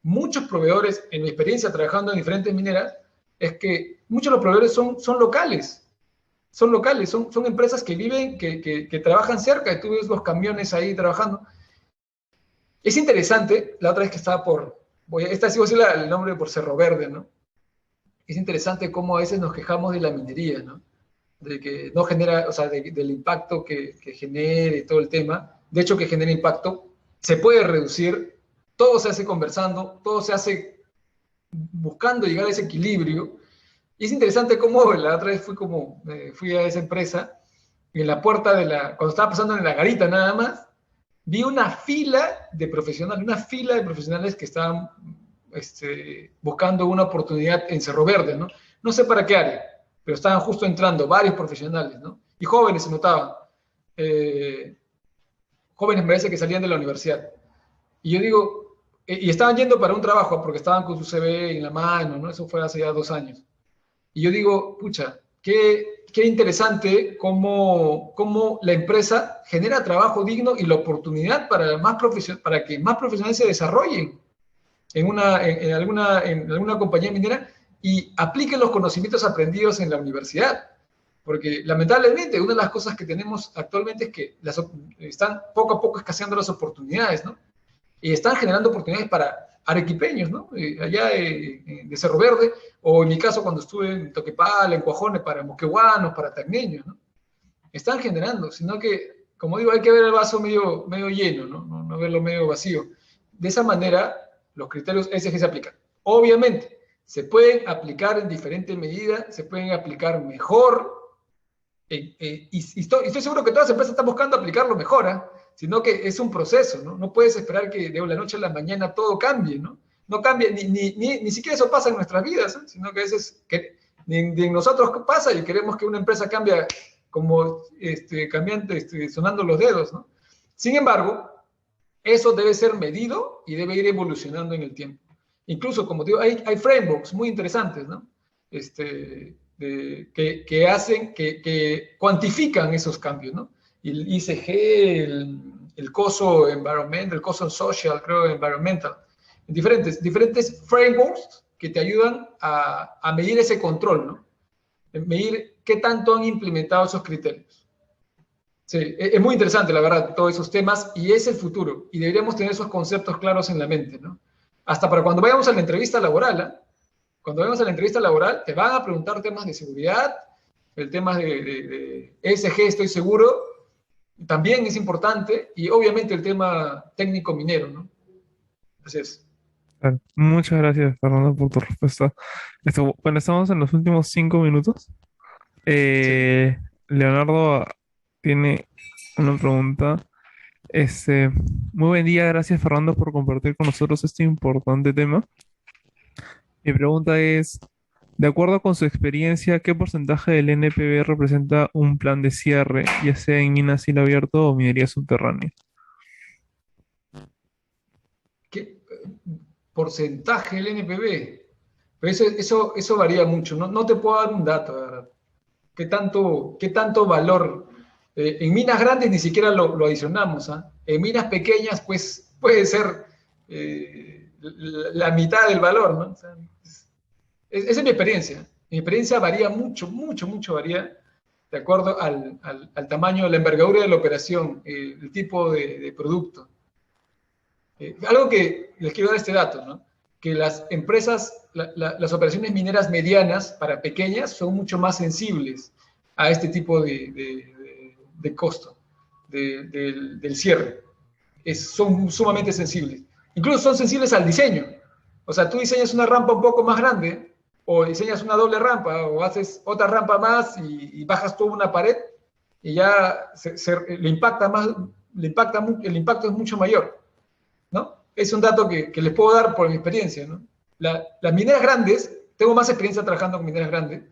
Muchos proveedores, en mi experiencia trabajando en diferentes mineras, es que muchos de los proveedores son locales, son empresas que viven, que trabajan cerca, y tú ves los camiones ahí trabajando. Es interesante, la otra vez que estaba esta sí voy a decir el nombre por Cerro Verde, ¿no? Es interesante cómo a veces nos quejamos de la minería, ¿no? De que no genera, o sea, del impacto que genere todo el tema. De hecho, que genera impacto, se puede reducir, todo se hace conversando, todo se hace buscando llegar a ese equilibrio. Y es interesante cómo la otra vez fui a esa empresa, y en la puerta cuando estaba pasando en la garita nada más, vi una fila de profesionales que estaban buscando una oportunidad en Cerro Verde, ¿no? No sé para qué área, pero estaban justo entrando varios profesionales, ¿no? Y jóvenes se notaban. Jóvenes me parece que salían de la universidad. Y yo digo, y estaban yendo para un trabajo porque estaban con su CV en la mano, ¿no? Eso fue hace ya 2 años. Y yo digo, pucha, qué interesante cómo la empresa genera trabajo digno y la oportunidad para que más profesionales se desarrollen en alguna compañía minera y apliquen los conocimientos aprendidos en la universidad. Porque lamentablemente una de las cosas que tenemos actualmente es que están poco a poco escaseando las oportunidades, ¿no? Y están generando oportunidades para arequipeños, ¿no? Allá de Cerro Verde, o en mi caso cuando estuve en Toquepala, en Cuajone, para moqueguanos, para tacneños, ¿no? Están generando, sino que, como digo, hay que ver el vaso medio lleno, ¿no? No verlo medio vacío. De esa manera, los criterios ESG se aplican. Obviamente, se pueden aplicar en diferentes medidas, se pueden aplicar mejor, y estoy seguro que todas las empresas están buscando aplicarlo mejor, ¿eh? Sino que es un proceso, ¿no? No puedes esperar que de la noche a la mañana todo cambie, ¿no? No cambia, ni siquiera eso pasa en nuestras vidas, ¿eh? Sino que a veces ni nosotros pasa y queremos que una empresa cambie como cambiante, sonando los dedos, ¿no? Sin embargo, eso debe ser medido y debe ir evolucionando en el tiempo. Incluso, como digo, hay frameworks muy interesantes, ¿no? Que cuantifican esos cambios, ¿no? El ICG, el COSO Environmental, el COSO Social, creo, Environmental. Diferentes frameworks que te ayudan a medir ese control, ¿no? Medir qué tanto han implementado esos criterios. Sí, es muy interesante, la verdad, todos esos temas, y es el futuro, y deberíamos tener esos conceptos claros en la mente, ¿no? Hasta para cuando vayamos a la entrevista laboral, ¿eh? Cuando vayamos a la entrevista laboral, te van a preguntar temas de seguridad, el tema de ESG, estoy seguro, también es importante, y obviamente el tema técnico minero, ¿no? Así es. Claro. Muchas gracias, Fernando, por tu respuesta. Bueno, estamos en los últimos 5 minutos. Sí. Eh, Leonardo tiene una pregunta. Este, Muy buen día, gracias Fernando por compartir con nosotros este importante tema. Mi pregunta es, de acuerdo con su experiencia, ¿qué porcentaje del NPV representa un plan de cierre, ya sea en mina a cielo abierto o minería subterránea? ¿Qué porcentaje del NPV? Pero eso varía mucho, no te puedo dar un dato, la verdad. ¿Qué tanto valor? En minas grandes ni siquiera lo adicionamos, ¿ah? En minas pequeñas, pues puede ser la mitad del valor, ¿no? O sea, esa es mi experiencia. Mi experiencia varía mucho, mucho, mucho varía de acuerdo al tamaño, la envergadura de la operación, el tipo de producto. Algo que les quiero dar este dato, ¿no? Que las empresas, las operaciones mineras medianas para pequeñas son mucho más sensibles a este tipo de costo del cierre. Son sumamente sensibles. Incluso son sensibles al diseño. O sea, tú diseñas una rampa un poco más grande, o diseñas una doble rampa, o haces otra rampa más y bajas toda una pared, y ya le impacta más, el impacto es mucho mayor, ¿no? Es un dato que les puedo dar por mi experiencia, ¿no? Las mineras grandes, tengo más experiencia trabajando con mineras grandes,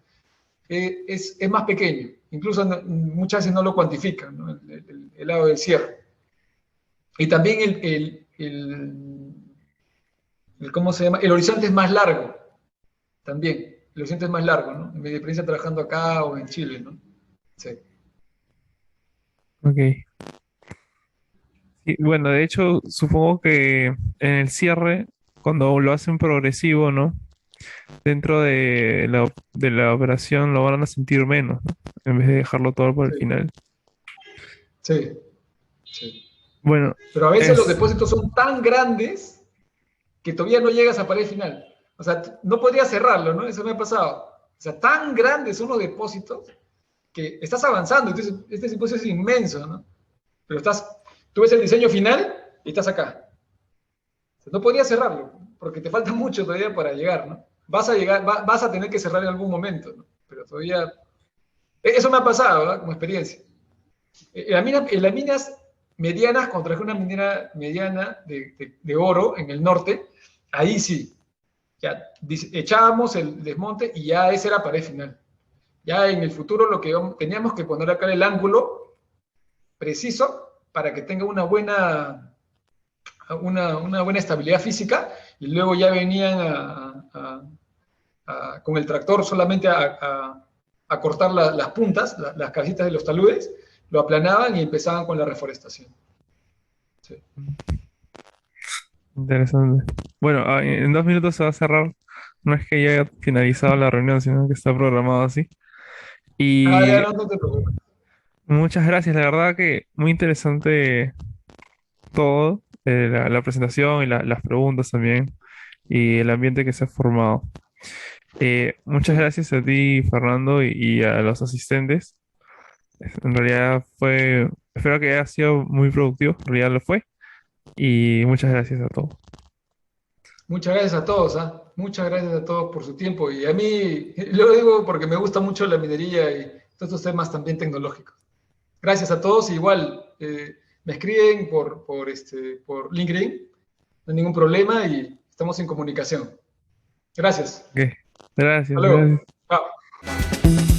es más pequeño, incluso muchas veces no lo cuantifican, ¿no? El lado del cierre. Y también ¿cómo se llama? El horizonte es más largo, también. lo sientes más largo, ¿no? En mi experiencia trabajando acá o en Chile, ¿no? Sí, Ok. Y bueno, de hecho, supongo que en el cierre, cuando lo hacen progresivo, ¿no? Dentro de la operación lo van a sentir menos, ¿no? En vez de dejarlo todo por el sí, final. sí, sí. Bueno, Pero a veces los es, depósitos son tan grandes que todavía no llegas a pared final. O sea, no podrías cerrarlo, ¿no? Eso me ha pasado. O sea, tan grandes son los depósitos que estás avanzando. Entonces, este depósito es inmenso, ¿no? Pero tú ves el diseño final y estás acá. O sea, no podrías cerrarlo, porque te falta mucho todavía para llegar, ¿no? Vas a llegar, vas a tener que cerrar en algún momento, ¿no? Pero todavía... Eso me ha pasado, ¿verdad? Como experiencia. En las minas medianas, cuando traje una minera mediana de oro en el norte, ahí sí, ya echábamos el desmonte y ya ese era pared final. Ya en el futuro lo que teníamos que poner acá el ángulo preciso para que tenga una buena estabilidad física y luego ya venían con el tractor solamente a cortar las puntas, las cabecitas de los taludes, lo aplanaban y empezaban con la reforestación. Sí. interesante. Bueno, en 2 minutos se va a cerrar. No es que ya haya finalizado la reunión, sino que está programado así. Ya Y no te preocupes. muchas gracias, la verdad que muy interesante todo, la presentación y las preguntas también, y el ambiente que se ha formado. Muchas Sí. gracias a ti, Fernando, y a los asistentes. En realidad espero que haya sido muy productivo, en realidad lo fue, y muchas gracias a todos. Muchas gracias a todos, ¿ah? Muchas gracias a todos por su tiempo. Y a mí, lo digo porque me gusta mucho la minería y todos estos temas también tecnológicos. Gracias a todos. Igual, me escriben por LinkedIn, no hay ningún problema y estamos en comunicación. Gracias. Ok, gracias, Hasta luego. gracias. Chao.